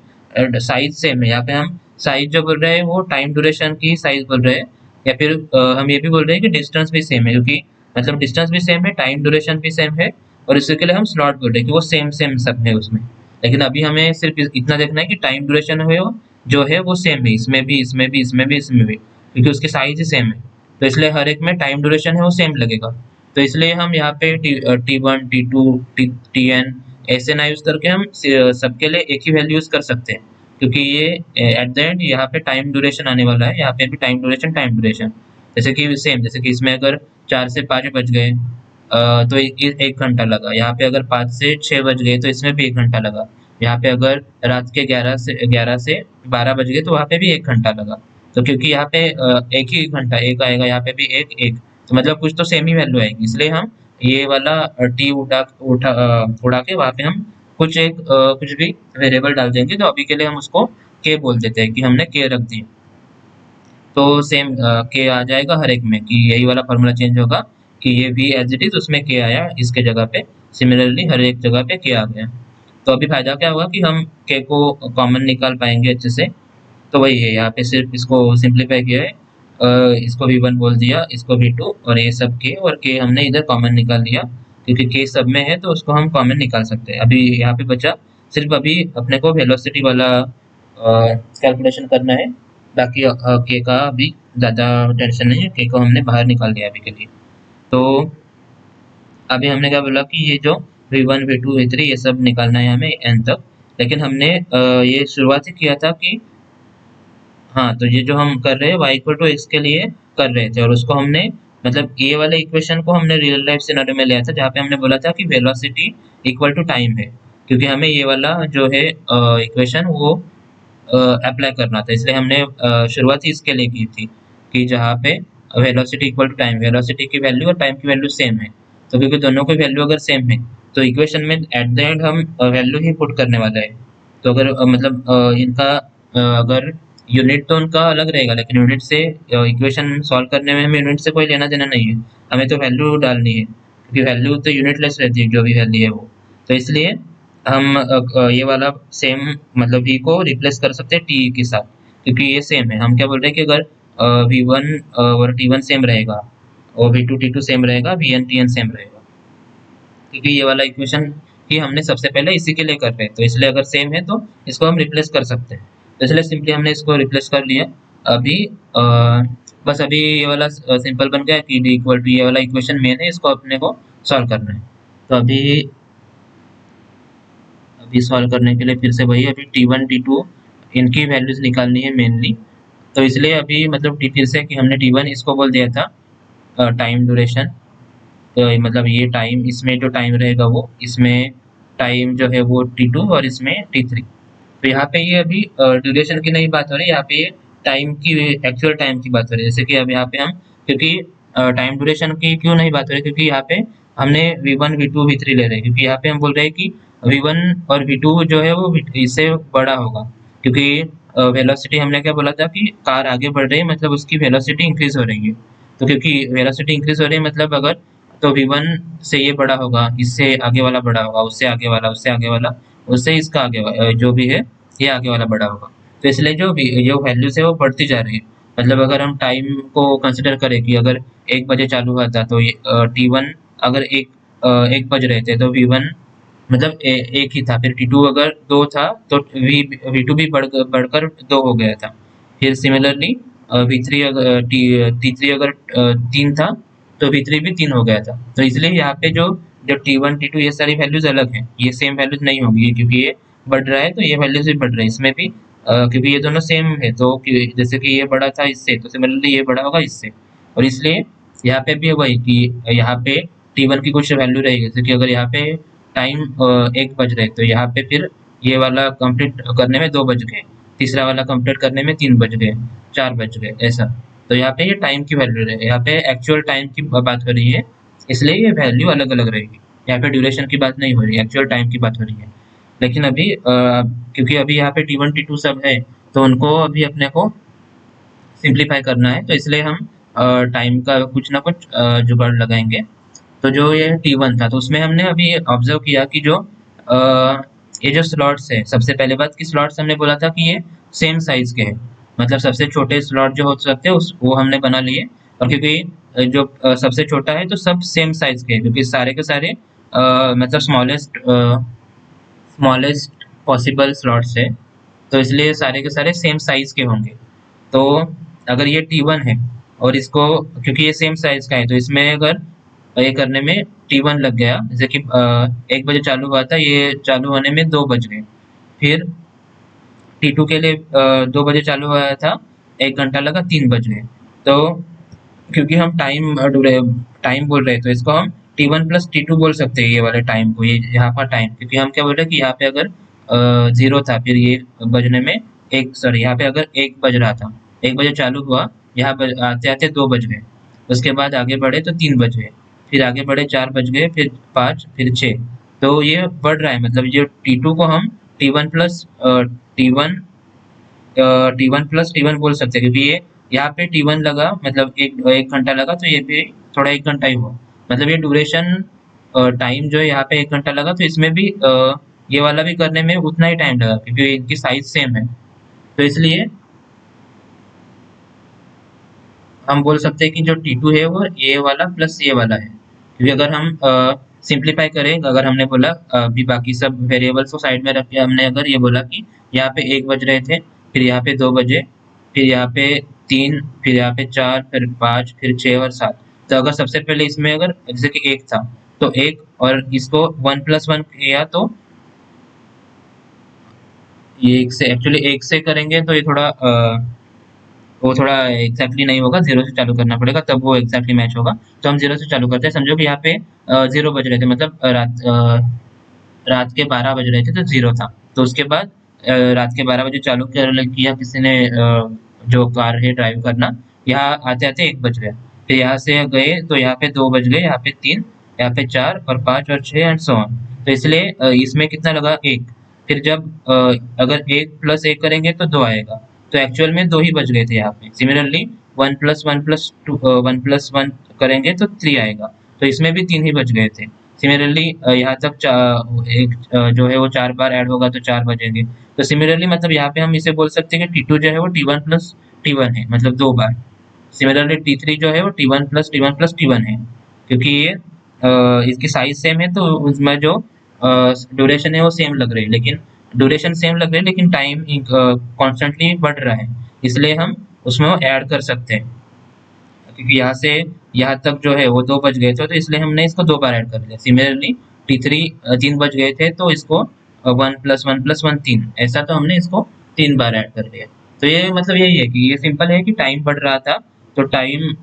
साइज सेम है। यहाँ पे हम साइज जो बोल रहे हैं वो टाइम ड्यूरेशन की साइज बोल रहे हैं, या फिर हम ये भी बोल रहे हैं कि डिस्टेंस भी सेम है, क्योंकि मतलब डिस्टेंस भी सेम है, टाइम ड्यूरेशन भी सेम है, और इसके लिए हम स्लॉट बोल रहे हैं कि वो सेम सेम सब है उसमें। लेकिन अभी हमें सिर्फ इतना देखना है कि टाइम ड्यूरेशन है वो जो है वो सेम है, इसमें भी, इसमें भी, इसमें भी, इसमें भी, क्योंकि उसकी साइज ही सेम है, तो इसलिए हर एक में टाइम ड्यूरेशन है वो सेम लगेगा। तो इसलिए हम यहाँ पे T1 T2 TN ऐसे ना यूज करके हम सबके लिए एक ही वैल्यू यूज कर सकते हैं, क्योंकि ये एट द एंड यहाँ पे टाइम ड्यूरेशन आने वाला है, यहाँ पे भी टाइम ड्यूरेशन जैसे कि सेम, जैसे कि इसमें अगर 4 से 5 बज गए तो 1 घंटा लगा, यहाँ पे अगर 5 से 6 बज गए तो इसमें भी 1 घंटा लगा, यहाँ पे अगर रात के 11 से 12 बज गए तो वहाँ पे भी 1 घंटा लगा। तो क्योंकि यहाँ पे एक ही घंटा एक आएगा, यहाँ पे भी एक एक, तो मतलब कुछ तो सेम ही वैल्यू आएगी, इसलिए हम ये वाला टी उड़ा के वहाँ पे हम कुछ भी वेरिएबल डाल देंगे, तो अभी के लिए हम उसको के बोल देते हैं कि हमने के रख दिया, तो सेम के आ जाएगा हर एक में, कि यही वाला फॉर्मूला चेंज होगा कि ये भी एज इट इज उसमें के आया इसके जगह पे, सिमिलरली हर एक जगह पे के आ गया। तो अभी फायदा क्या होगा कि हम के को कॉमन निकाल पाएंगे अच्छे से। तो वही है, यहाँ पे सिर्फ इसको सिंप्लीफाई किया है, इसको V1 बोल दिया, इसको V2, और ये सब के, और के हमने इधर कॉमन निकाल लिया, क्योंकि के सब में है तो उसको हम कॉमन निकाल सकते हैं। अभी यहाँ पे बचा सिर्फ अभी अपने को वेलोसिटी वाला कैलकुलेशन करना है, बाकी के का अभी ज़्यादा टेंशन नहीं है, के को हमने बाहर निकाल दिया अभी के लिए। तो अभी हमने क्या बोला कि ये जो V1 V2 V3 ये सब निकालना है हमें n तक, लेकिन हमने ये शुरुआत ही किया था कि हाँ, तो ये जो हम कर रहे हैं y=x के लिए कर रहे थे, और उसको हमने मतलब ये वाले इक्वेशन को हमने रियल लाइफ सिनेरियो में लिया था, जहाँ पे हमने बोला था कि वेलोसिटी इक्वल टू टाइम है, क्योंकि हमें ये वाला जो है इक्वेशन वो अप्लाई करना था, इसलिए हमने शुरुआत ही इसके लिए की थी कि जहाँ पे velocity equal to time, velocity की वैल्यू और टाइम की वैल्यू सेम है, तो क्योंकि दोनों की वैल्यू अगर सेम है तो इक्वेशन में एट द एंड हम वैल्यू ही पुट करने वाला है। तो अगर मतलब इनका अगर यूनिट तो उनका अलग रहेगा, लेकिन यूनिट से इक्वेशन सॉल्व करने में हमें यूनिट से कोई लेना देना नहीं है। हमें तो वैल्यू डालनी है, क्योंकि वैल्यू तो यूनिटलेस रहती है, जो भी वैल्यू है वो। तो इसलिए हम ये वाला सेम मतलब v को रिप्लेस कर सकते हैं टी के साथ, क्योंकि ये सेम है। हम क्या बोल रहे हैं कि अगर v1 और t1 सेम रहेगा और v2 t2 सेम रहेगा, vn tn सेम रहेगा, क्योंकि ये वाला इक्वेशन ही हमने सबसे पहले इसी के लिए कर रहे हैं। तो इसलिए अगर सेम है तो इसको हम रिप्लेस कर सकते हैं। तो इसलिए सिंपली हमने इसको रिप्लेस कर लिया। अभी बस अभी ये वाला सिंपल बन गया कि डी इक्वल टू, ये वाला इक्वेशन मेन है, इसको अपने को सॉल्व करना है। तो अभी अभी सॉल्व करने के लिए फिर से वही, अभी टी1 टी2 इनकी वैल्यूज निकालनी है मेनली। तो इसलिए अभी मतलब टी फिर से कि हमने टी1 इसको बोल दिया था टाइम ड्यूरेशन, मतलब ये टाइम, इसमें जो टाइम रहेगा वो, इसमें टाइम जो है वो t2 और इसमें t3। तो यहाँ पे ये अभी ड्यूरेशन की नहीं बात हो रही, यहाँ पे ये टाइम की, एक्चुअल टाइम की बात हो रही है। जैसे कि अब यहाँ पे हम, क्योंकि टाइम ड्यूरेशन की क्यों नहीं बात हो रही, क्योंकि यहाँ पे हमने v1 v2 v3 ले रहे हैं, क्योंकि यहाँ पे हम बोल रहे हैं कि v1 और v2 जो है वो इससे बड़ा होगा। क्योंकि वेलोसिटी, हमने क्या बोला था कि कार आगे बढ़ रही है मतलब उसकी वेलोसिटी इंक्रीज हो रही है। तो क्योंकि वेलोसिटी इंक्रीज हो रही है मतलब अगर, तो v1 से ये बड़ा होगा, इससे आगे वाला बड़ा होगा, उससे आगे वाला, उससे आगे वाला, उससे इसका आगे जो भी है ये आगे वाला बड़ा होगा। तो इसलिए जो वैल्यूज है वो बढ़ती जा रही है। मतलब अगर हम टाइम को कंसिडर करें कि अगर 1 बजे चालू हुआ था तो ये t1 अगर 1 बज रहे थे तो v1 मतलब एक ही था, फिर t2 अगर 2 था तो v2 भी बढ़कर 2 हो गया था। फिर सिमिलरली v3 अगर t3 अगर 3 था तो v3 भी 3 हो गया था। तो इसलिए यहाँ पे जो जब t1 t2 ये सारी वैल्यूज अलग हैं, ये सेम वैल्यूज नहीं होंगी, क्योंकि ये बढ़ रहा है तो ये वैल्यूज भी बढ़ रही है इसमें भी, क्योंकि ये दोनों सेम है। तो जैसे कि ये बड़ा था इससे, तो सिमिलरली ये बड़ा होगा इससे। और इसलिए यहाँ पे भी वही कि यहाँ पे t1 की कुछ वैल्यू रहेगी, जैसे कि अगर यहाँ पे टाइम 1 बज रहे तो यहाँ पे फिर ये वाला कंप्लीट करने में 2 बज गए, तीसरा वाला कंप्लीट करने में 3 बज गए, 4 बज गए, ऐसा। तो यहाँ पे ये टाइम की वैल्यू है, यहाँ पे एक्चुअल टाइम की बात हो रही है, इसलिए ये वैल्यू अलग अलग रहेगी। यहाँ पे ड्यूरेशन की बात नहीं हो रही है, एक्चुअल टाइम की बात हो रही है। लेकिन अभी क्योंकि अभी यहाँ पे t1 t2 सब है, तो उनको अभी अपने को सिंप्लीफाई करना है, तो इसलिए हम टाइम का कुछ ना कुछ जुगाड़ लगाएंगे। तो जो ये t1 था तो उसमें हमने अभी ऑब्जर्व किया कि जो ये जो स्लॉट्स है, सबसे पहले बात कि स्लॉट्स हमने बोला था कि ये सेम साइज के हैं, मतलब सबसे छोटे स्लॉट जो हो सकते हैं उस वो हमने बना लिए। और क्योंकि जो सबसे छोटा है तो सब सेम साइज के हैं, क्योंकि सारे के सारे मतलब स्मॉलेस्ट पॉसिबल स्लॉट्स है, तो इसलिए सारे के सारे सेम साइज के होंगे। तो अगर ये t1 है और इसको, क्योंकि ये सेम साइज का है, तो इसमें अगर ये करने में t1 लग गया, जैसे कि 1 बजे चालू हुआ था, ये चालू होने में 2 बज गए। फिर t2 के लिए 2 बजे चालू हुआ था, 1 घंटा लगा, 3 बज गए। तो क्योंकि हम टाइम बोल रहे हैं तो इसको हम t1 प्लस t2 बोल सकते हैं, ये वाले टाइम को, ये यहाँ का टाइम, क्योंकि हम क्या बोल रहे हैं कि यहाँ पे अगर 0 था, फिर ये बजने में एक, सॉरी यहाँ पे अगर 1 बज रहा था, 1 बजे चालू हुआ, यहाँ आते आते 2 बज गए, उसके बाद आगे बढ़े तो 3 बज गए, फिर आगे बढ़े 4 बज गए, फिर 5, फिर 6। तो ये बढ़ रहा है, मतलब ये t2 को हम t1 plus t1 T one बोल सकते हैं, क्योंकि ये यहाँ पे t1 लगा, मतलब एक एक घंटा लगा, तो ये भी थोड़ा 1 घंटा ही हुआ। मतलब ये ड्यूरेशन टाइम जो है यहाँ पे 1 घंटा लगा, तो इसमें भी ये वाला भी करने में उतना ही टाइम लगा, क्योंकि इनकी साइज सेम है। तो इसलिए हम बोल सकते हैं कि जो t2 है वो ये वाला प्लस ये वाला है, क्योंकि अगर हम सिंप्लीफाई करें, अगर हमने बोला अभी बाकी सब वेरिएबल्स को साइड में रख के हमने अगर ये बोला कि यहाँ पे 1 बज रहे थे, फिर यहाँ पे 2 बजे, फिर यहाँ पे 3, फिर यहाँ पे 4, फिर 5, फिर 6 और 7। तो अगर सबसे पहले इसमें अगर जैसे कि 1 था तो 1, और इसको 1+1 किया तो ये 1 से, एक्चुअली 1 से करेंगे तो ये थोड़ा वो थोड़ा एग्जैक्टली नहीं होगा, 0 से चालू करना पड़ेगा तब वो एग्जैक्टली मैच होगा। तो हम 0 से चालू करते हैं, समझो कि यहाँ पे 0 बज रहे थे, मतलब रात के 12 बज रहे थे तो 0 था। तो उसके बाद रात के 12 बजे चालू किया किसी ने, जो कार है ड्राइव करना, यहाँ आते आते 1 बज गया, फिर यहाँ से गए तो यहाँ पे 2 बज गए, यहाँ पे 3, यहाँ पे 4 और 5 और 6 एंड सो ऑन। तो इसलिए इसमें कितना लगा, 1। फिर जब अगर 1 प्लस 1 करेंगे तो 2 आएगा। तो एक्चुअल में 2 ही बच गए थे यहाँ पे। सिमिलरली 1 प्लस 1 प्लस 2 1 प्लस 1 करेंगे तो 3 आएगा। तो इसमें भी 3 ही बच गए थे। सिमिलरली यहाँ तक एक जो है वो 4 बार ऐड होगा तो 4 बचेंगे। तो सिमिलरली मतलब यहाँ पे हम इसे बोल सकते हैं कि T2 जो है वो T1 प्लस T1 है, मतलब 2 बार। सिमिलरली T3 जो है वो T1 plus T1 plus T1 है, क्योंकि ये इसकी साइज सेम है तो उसमें जो ड्यूरेशन है वो सेम लग रही है, लेकिन ड्यूरेशन सेम लग रही है लेकिन टाइम कॉन्स्टेंटली बढ़ रहा है, इसलिए हम उसमें वो ऐड कर सकते हैं। क्योंकि यहाँ से यहाँ तक जो है वो 2 बज गए थे तो इसलिए हमने इसको 2 बार ऐड कर लिया। सिमिलरली T3 3 बज गए थे तो इसको 1 प्लस 1 प्लस 1 3, ऐसा तो हमने इसको 3 बार ऐड कर लिया। तो ये मतलब यही है कि ये सिंपल है कि टाइम बढ़ रहा था, तो टाइम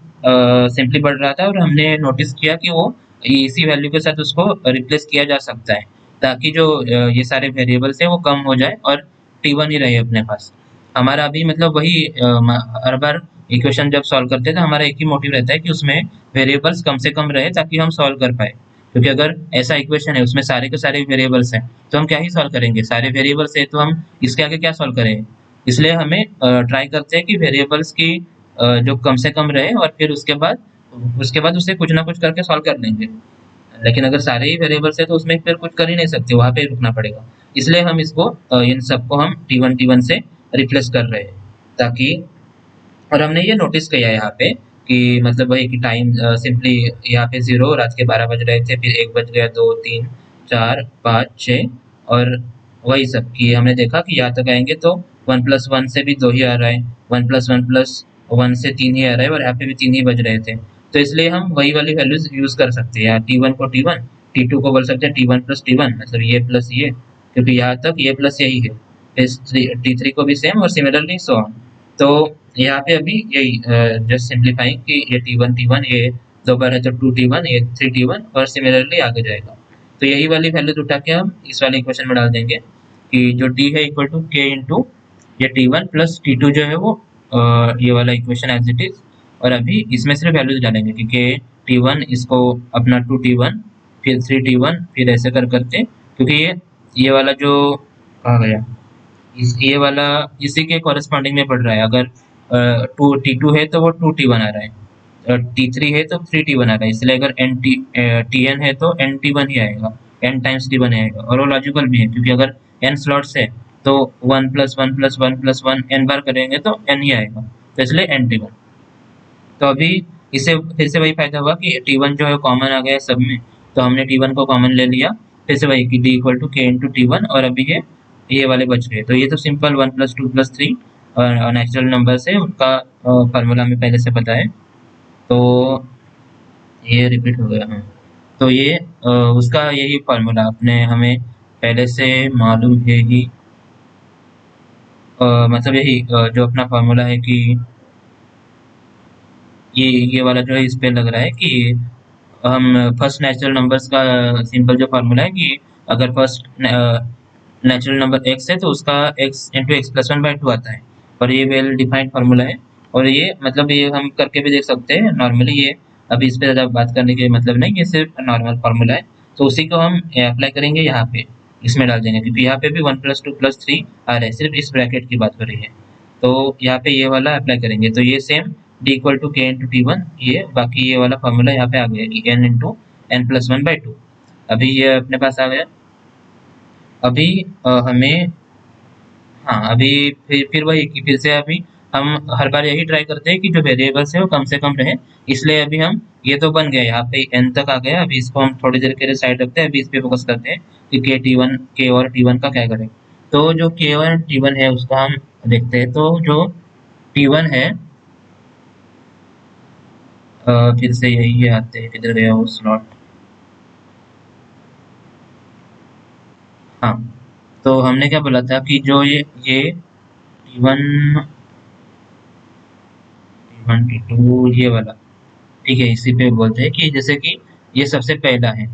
सिंपली बढ़ रहा था और हमने नोटिस किया कि वो इसी वैल्यू के साथ उसको रिप्लेस किया जा सकता है, ताकि जो ये सारे वेरिएबल्स है वो कम हो जाए और T1 ही रहे अपने पास। हमारा अभी मतलब वही हर बार इक्वेशन जब सॉल्व करते हैं तो हमारा एक ही मोटिव रहता है कि उसमें वेरिएबल्स कम से कम रहे ताकि हम सॉल्व कर पाए। क्योंकि अगर ऐसा इक्वेशन है उसमें सारे के सारे वेरिएबल्स हैं तो हम क्या ही सॉल्व करेंगे, सारे वेरिएबल्स है तो हम इसके आगे क्या सॉल्व करेंगे। इसलिए हमें ट्राई करते हैं कि वेरिएबल्स की जो कम से कम रहे और फिर उसके बाद उसे कुछ ना कुछ करके सॉल्व कर लेंगे। लेकिन अगर सारे ही वेरिएबल्स है तो उसमें फिर कुछ कर ही नहीं सकते, वहां पे ही रुकना पड़ेगा। इसलिए हम इसको इन सबको हम T1 से रिप्लेस कर रहे हैं, ताकि और हमने ये नोटिस किया है यहाँ पे कि मतलब वही कि टाइम सिंपली यहाँ पे 0 रात के 12 बज रहे थे, फिर 1 बज गया, 2 3 4 5 6 और वही सब कि हमने देखा कि यहाँ तक आएंगे तो 1 प्लस 1 से भी 2 ही आ रहा है, 1 प्लस 1 प्लस 1 से 3 ही आ रहा है और यहाँ पे भी 3 ही बज रहे थे। तो इसलिए हम वही वाली वैल्यूज यूज कर सकते हैं। यहाँ T1 को T1, T2 को बोल सकते हैं T1 प्लस T1, मतलब ये प्लस ये, क्योंकि यहाँ तक ये प्लस यही है। इस T3 को भी सेम और सिमिलरली सो ऑन। तो यहाँ पे अभी यही जस्ट सिंप्लीफाइंग कि ये T1 ये 2 बार है तो 2T1, ये 3T1 और सिमिलरली आगे जाएगा। तो यही वाली वैल्यूज उठा के हम इस वाले इक्वेशन में डाल देंगे कि जो T है इक्वल टू K इंटू ये T1 प्लस T2 जो है वो ये वाला इक्वेशन एज इट इज। और अभी इसमें सिर्फ वैल्यूज डालेंगे क्योंकि T1 इसको अपना 2T1 फिर 3T1 फिर ऐसे कर करके, क्योंकि ये वाला जो कहा गया ये वाला इसी के कॉरेस्पॉन्डिंग में पड़ रहा है। अगर टू T2 है तो वो 2T1 आ रहा है, T3 है तो 3T1 आ रहा है, इसलिए अगर Tn है तो NT1 ही आएगा, n टाइम्स T1 आएगा। और वो लॉजिकल भी है क्योंकि अगर n स्लॉट्स है तो 1 प्लस 1 प्लस 1 प्लस 1 n बार करेंगे तो n ही आएगा, तो इसलिए NT1। तो अभी इसे फिर से वही फायदा हुआ कि T1 जो है कॉमन आ गया सब में, तो हमने T1 को कॉमन ले लिया। फिर से वही कि D equal to K into T1 और अभी ये वाले बच गए। तो ये तो सिंपल 1 प्लस 2 प्लस 3 और नेचुरल नंबर से उनका फार्मूला हमें पहले से पता है, तो ये रिपीट हो गया। हाँ, तो ये उसका यही फार्मूला अपने हमें पहले से मालूम है ही। मतलब यही जो अपना फार्मूला है कि ये वाला जो है इस पे लग रहा है कि हम फर्स्ट नेचुरल नंबर्स का सिंपल जो फार्मूला है कि अगर फर्स्ट नेचुरल नंबर x है तो उसका x इंटू एक्स प्लस 1/2 आता है। और ये वेल डिफाइंड फार्मूला है और ये मतलब ये हम करके भी देख सकते हैं नॉर्मली। ये अभी इस पे ज़्यादा बात करने के मतलब नहीं, ये सिर्फ नॉर्मल फार्मूला है। तो उसी को हम अप्लाई करेंगे यहाँ पे, इसमें डाल देंगे क्योंकि यहाँ पे भी 1 प्लस 2 प्लस 3 आ रहा है, सिर्फ इस ब्रैकेट की बात हो रही है। तो यहाँ पे ये वाला अप्लाई करेंगे तो ये same D equal to K into T1, ये बाकी ये वाला फार्मूला यहाँ पे आ गया कि n इंटू एन प्लस 1/2। अभी ये अपने पास आ गया। अभी हमें हाँ अभी फिर वही कि फिर से अभी हम हर बार यही ट्राई करते हैं कि जो वेरिएबल्स है वो कम से कम रहे। इसलिए अभी हम ये तो बन गया यहाँ पे n तक आ गया। अभी इसको हम थोड़ी देर के लिए साइड रखते हैं, अभी इस पे फोकस करते हैं कि K और T1 का क्या करें। तो जो K और T1 है उसका हम देखते हैं। तो जो T1 है फिर से यही आते हैं, किधर गया वो स्लॉट। हाँ, तो हमने क्या बोला था कि जो ये T1 T2 ये वाला ठीक है, इसी पे बोलते हैं कि जैसे कि ये सबसे पहला है।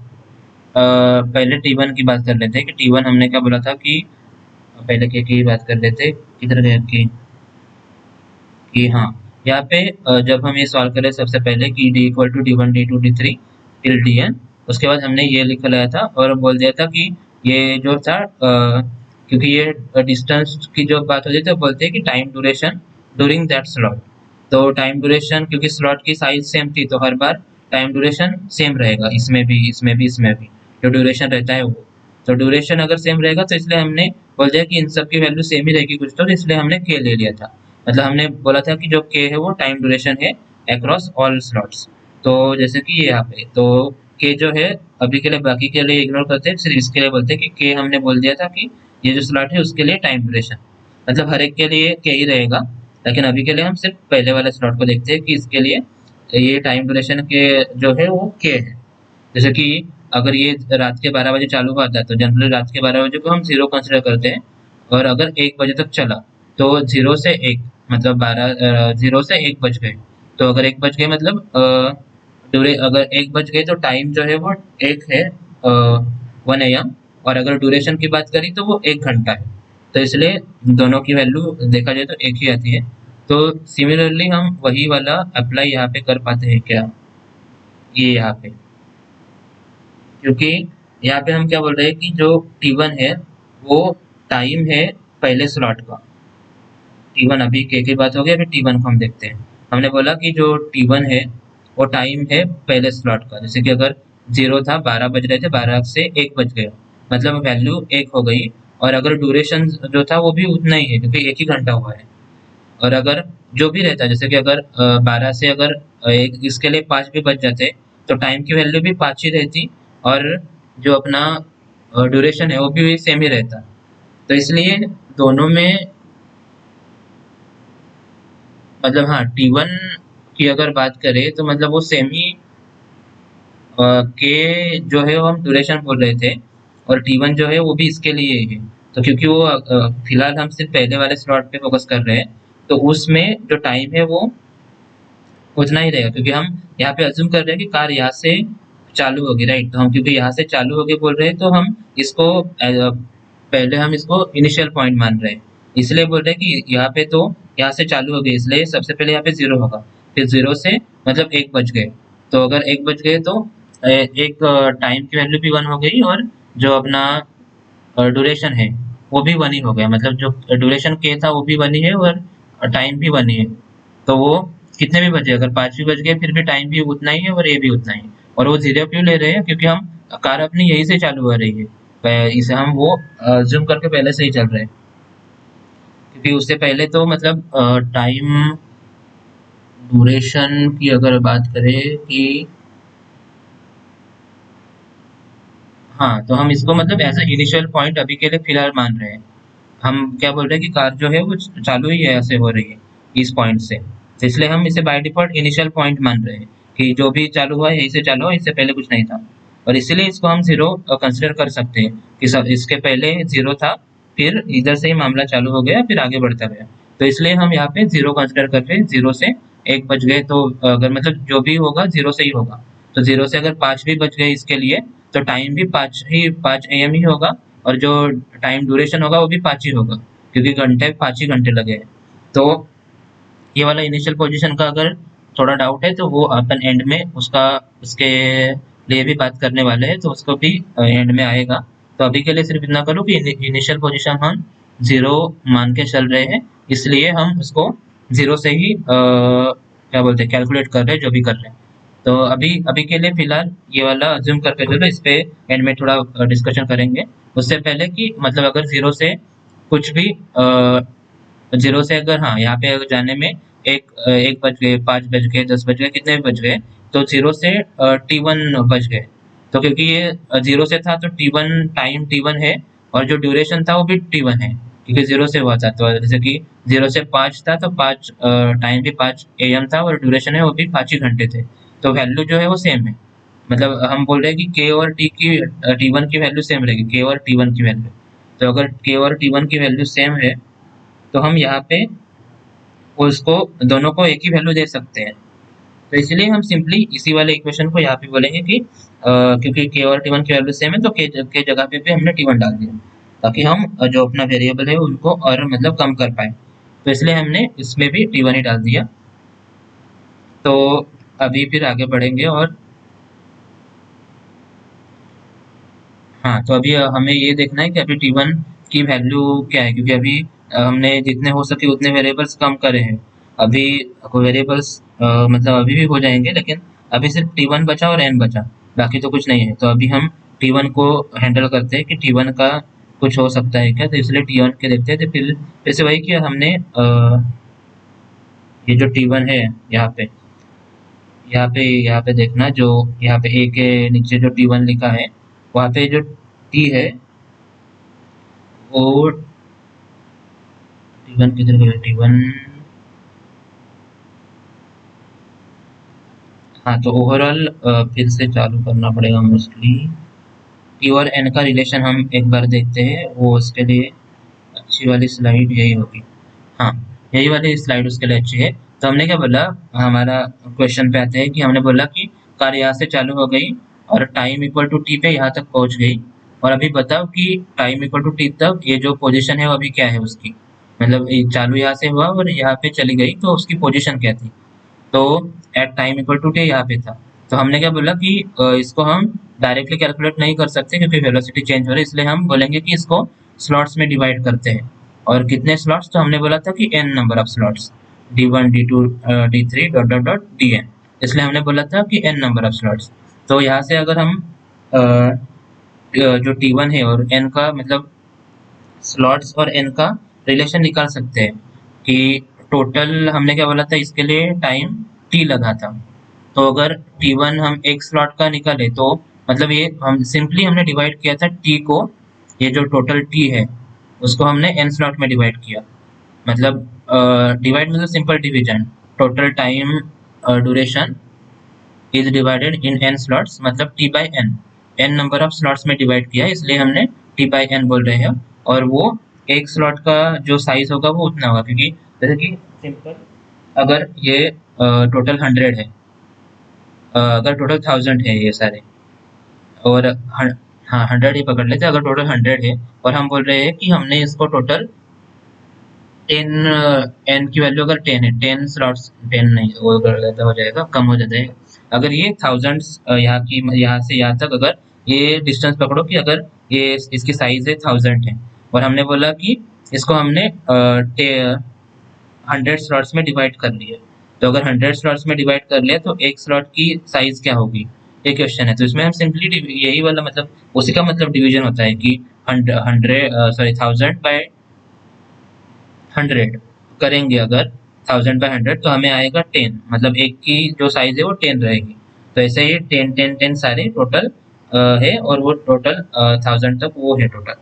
पहले T1 की बात कर लेते हैं कि T1 हमने क्या बोला था कि पहले के की बात कर लेते हैं, किधर गया कि हाँ यहाँ पे जब हम ये सॉल्व करें सबसे पहले कि D equal to D1 D2 D3 till Dn, उसके बाद हमने ये लिख लाया था और बोल दिया था कि ये जो था क्योंकि ये डिस्टेंस की जो बात होती है तो बोलते हैं कि time duration during that slot. तो टाइम ड्यूरेशन क्योंकि स्लॉट की साइज सेम थी तो हर बार टाइम ड्यूरेशन सेम रहेगा, इसमें भी इसमें भी इसमें भी जो ड्यूरेशन रहता है वो। तो ड्यूरेशन अगर सेम रहेगा तो इसलिए हमने बोल दिया कि इन सब की वैल्यू सेम ही रहेगी कुछ, तो इसलिए हमने के ले लिया था। मतलब हमने बोला था कि जो के है वो टाइम ड्यूरेशन है अक्रॉस ऑल स्लॉट्स। तो जैसे कि यहाँ पे तो के जो है अभी के लिए, बाकी के लिए इग्नोर करते हैं, सिर्फ इसके लिए बोलते हैं कि के हमने बोल दिया था कि ये जो स्लॉट है उसके लिए टाइम ड्यूरेशन, मतलब हर एक के लिए के ही रहेगा। लेकिन अभी के लिए हम सिर्फ पहले वाले स्लॉट को देखते हैं कि इसके लिए ये टाइम ड्यूरेशन के जो है वो के है। जैसे कि अगर ये रात के 12 बजे चालू हुआ था तो जनरली रात के 12 बजे को हम जीरो कंसिडर करते हैं। और अगर 1 बजे तक चला तो जीरो से एक, मतलब 0 से 1 बज गए। तो अगर 1 बज गए मतलब अगर 1 बज गए तो टाइम जो है वो एक है 1 AM। और अगर ड्यूरेशन की बात करी तो वो 1 घंटा है। तो इसलिए दोनों की वैल्यू देखा जाए तो एक ही आती है। तो सिमिलरली हम वही वाला अप्लाई यहाँ पे कर पाते हैं क्या, ये यहाँ पे, क्योंकि यहाँ पे हम क्या बोल रहे हैं कि जो T1 है वो टाइम है पहले स्लॉट का। T1 अभी के की बात हो गई, अभी T1 को हम देखते हैं। हमने बोला कि जो T1 है वो टाइम है पहले स्लॉट का। जैसे कि अगर जीरो था, 12 बज रहे थे, 12 से 1 बज गया, मतलब वैल्यू एक हो गई। और अगर ड्यूरेशन जो था वो भी उतना ही है क्योंकि एक ही घंटा हुआ है। और अगर जो भी रहता है, जैसे कि अगर 12 से अगर एक इसके लिए 5 भी बच जाते तो टाइम की वैल्यू भी 5 ही रहती। और जो अपना ड्यूरेशन है वो भी सेम ही रहता। तो इसलिए दोनों में मतलब हाँ, T1 की अगर बात करें तो मतलब वो सेम ही के जो है वो हम ड्यूरेशन बोल रहे थे। और T1 जो है वो भी इसके लिए ही है। तो क्योंकि वो फिलहाल हम सिर्फ पहले वाले स्लॉट पे फोकस कर रहे हैं तो उसमें जो टाइम है वो उतना ही रहेगा, क्योंकि हम यहाँ पे अज्यूम कर रहे हैं कि कार यहाँ से चालू होगी, राइट। तो हम क्योंकि यहाँ से चालू होगी बोल रहे हैं तो हम इसको पहले हम इसको इनिशियल पॉइंट मान रहे हैं। इसलिए बोल रहे हैं कि यहाँ पे तो यहाँ से चालू होगी, इसलिए सबसे पहले यहाँ पे जीरो होगा। फिर जीरो से मतलब 1 बज गए। तो अगर 1 बज गए तो एक टाइम की वैल्यू भी 1 हो गई और जो अपना ड्यूरेशन है वो भी 1 ही हो गया। मतलब जो ड्यूरेशन के था वो भी 1 ही है और टाइम भी 1 ही है। तो वो कितने भी बजे, अगर 5 भी बज गए फिर भी टाइम भी उतना ही है और ये भी उतना ही है। और वो जीरो क्यों ले रहे हैं, क्योंकि हम कार अपनी यहीं से चालू हो रही है। इसे हम वो जूम करके पहले से ही चल रहे हैं, क्योंकि उससे पहले तो मतलब टाइम ड्यूरेशन की अगर बात करें कि हाँ, तो हम इसको मतलब एज ए इनिशियल पॉइंट अभी के लिए फिलहाल मान रहे हैं। हम क्या बोल रहे हैं कि कार जो है वो चालू ही है, ऐसे हो रही है इस पॉइंट से। तो इसलिए हम इसे बाय डिफॉल्ट इनिशियल पॉइंट मान रहे हैं कि जो भी चालू हुआ है यहीं से चालू हुआ, इससे पहले कुछ नहीं था। और इसीलिए इसको हम जीरो कंसिडर कर सकते हैं कि सब इसके पहले जीरो था, फिर इधर से ही मामला चालू हो गया, फिर आगे बढ़ता गया। तो इसलिए हम यहाँ पे जीरो कंसिडर कर रहे हैं। जीरो से 1 बज गए तो अगर मतलब जो भी होगा जीरो से ही होगा। तो जीरो से अगर 5 भी बज गए इसके लिए तो टाइम भी 5 AM ही होगा। और जो टाइम ड्यूरेशन होगा वो भी 5 ही होगा, क्योंकि घंटे 5 ही घंटे लगे हैं। तो ये वाला इनिशियल पोजीशन का अगर थोड़ा डाउट है तो वो अपन एंड में उसका उसके लिए भी बात करने वाले हैं, तो उसको भी एंड में आएगा। तो अभी के लिए सिर्फ इतना करो कि इनिशियल पोजीशन हम जीरो मान के चल रहे हैं, इसलिए हम उसको जीरो से ही क्या बोलते हैं कैलकुलेट कर रहे हैं जो भी कर रहे हैं। तो अभी अभी के लिए फिलहाल ये वाला अज्यूम करके चलो, इस पे एंड में थोड़ा डिस्कशन करेंगे। उससे पहले कि मतलब अगर जीरो से कुछ भी जीरो से अगर हाँ यहाँ पे अगर जाने में 1 बज गए, 5 बज गए, 10 बज गए, कितने भी बज गए, तो जीरो से T1 बज गए। तो क्योंकि ये जीरो से था तो T1 टाइम T1 है और जो ड्यूरेशन था वो भी T1 है, क्योंकि जीरो से हुआ था। तो जैसे कि जीरो से 5 था तो 5 टाइम भी 5 AM था और ड्यूरेशन है वो भी 5 ही घंटे थे। तो वैल्यू जो है वो सेम है। मतलब हम बोल रहे हैं कि के और टी की T1 की वैल्यू सेम रहेगी, के और T1 की वैल्यू। तो अगर के और T1 की वैल्यू सेम है तो हम यहाँ पे उसको दोनों को एक ही वैल्यू दे सकते हैं। तो इसलिए हम सिंपली इसी वाले इक्वेशन को यहाँ पे बोलेंगे कि क्योंकि के और T1 की वैल्यू सेम है तो के जगह पे भी हमने T1 डाल दिया, ताकि हम जो अपना वेरिएबल है उनको और मतलब कम कर पाए। तो इसलिए हमने इसमें भी T1 ही डाल दिया। तो अभी फिर आगे बढ़ेंगे और हाँ, तो अभी हमें ये देखना है कि अभी T1 की वैल्यू क्या है, क्योंकि अभी हमने जितने हो सके उतने वेरिएबल्स कम करे हैं। अभी वेरिएबल्स मतलब अभी भी हो जाएंगे, लेकिन अभी सिर्फ T1 बचा और N बचा, बाकी तो कुछ नहीं है। तो अभी हम T1 को हैंडल करते हैं कि T1 का कुछ हो सकता है क्या, तो इसलिए T1 के देखते हैं। तो फिर से वही किया हमने, ये जो T1 है, यहाँ पे देखना, जो यहाँ पे ए के नीचे जो T1 लिखा है, वहाँ पे जो टी है वो T1 किधर गया, T1। हाँ, तो ओवरऑल फिर से चालू करना पड़ेगा मोस्टली। टी और एन का रिलेशन हम एक बार देखते हैं, वो उसके लिए अच्छी वाली स्लाइड यही होगी। हाँ, यही वाली स्लाइड उसके लिए अच्छी है। तो हमने क्या बोला, हमारा क्वेश्चन पे आते हैं कि हमने बोला कि कार यहाँ से चालू हो गई और टाइम इक्वल टू टी पे यहाँ तक पहुँच गई, और अभी बताओ कि टाइम इक्वल टू टी तक ये जो पोजीशन है वो अभी क्या है उसकी, मतलब ये चालू यहाँ से हुआ और यहाँ पे चली गई, तो उसकी पोजीशन क्या थी। तो at time equal to T यहाँ पे था। तो हमने क्या बोला कि इसको हम डायरेक्टली कैलकुलेट नहीं कर सकते क्योंकि वेलोसिटी चेंज हो रही है, इसलिए हम बोलेंगे कि इसको स्लॉट्स में डिवाइड करते हैं। और कितने स्लॉट्स, तो हमने बोला था कि N number of slots, D1 D2 D3 dot dot dot Dn, इसलिए हमने बोला था कि एन नंबर ऑफ स्लॉट्स। तो यहाँ से अगर हम जो T1 है और n का मतलब स्लॉट्स और n का रिलेशन निकाल सकते हैं कि टोटल हमने क्या बोला था, इसके लिए टाइम t लगा था। तो अगर T1 हम एक स्लॉट का निकाले तो मतलब ये हम सिंपली हमने डिवाइड किया था t को, ये जो टोटल t है उसको हमने n स्लॉट में डिवाइड किया। मतलब डिवाइड मतलब simple division, total time duration is divided in n slots, मतलब t by n, n number of slots में डिवाइड किया है, इसलिए हमने t बाई n बोल रहे हैं। और वो एक स्लॉट का जो साइज होगा वो उतना होगा, क्योंकि जैसे कि सिंपल, अगर ये टोटल 100 है, अगर टोटल 1000 है ये सारे, और हाँ 100 ही पकड़ लेते हैं, अगर टोटल 100 है और हम बोल रहे हैं कि हमने इसको टोटल 10 एन की वैल्यू अगर 10 है, 10 स्लॉट्स, 10 नहीं वो ज़्यादा हो जाएगा, कम हो जाता है। अगर ये थाउजेंड्स यहाँ से यहाँ तक अगर ये डिस्टेंस पकड़ो कि अगर ये इसकी साइज है 1000 है, और हमने बोला कि इसको हमने 100 स्लॉट्स में डिवाइड कर लिया, तो अगर 100 स्लॉट्स में डिवाइड कर लिया तो एक स्लॉट की साइज क्या होगी, ये क्वेश्चन है। तो इसमें हम सिंपली यही वाला मतलब उसी का मतलब डिवीजन होता है कि 1000 बाय 100 करेंगे, अगर 1000 बाय 100 तो हमें आएगा 10, मतलब एक की जो साइज है वो 10 रहेगी। तो ऐसे ही 10 10 10 सारे टोटल है, और वो टोटल 1000 तक वो है टोटल।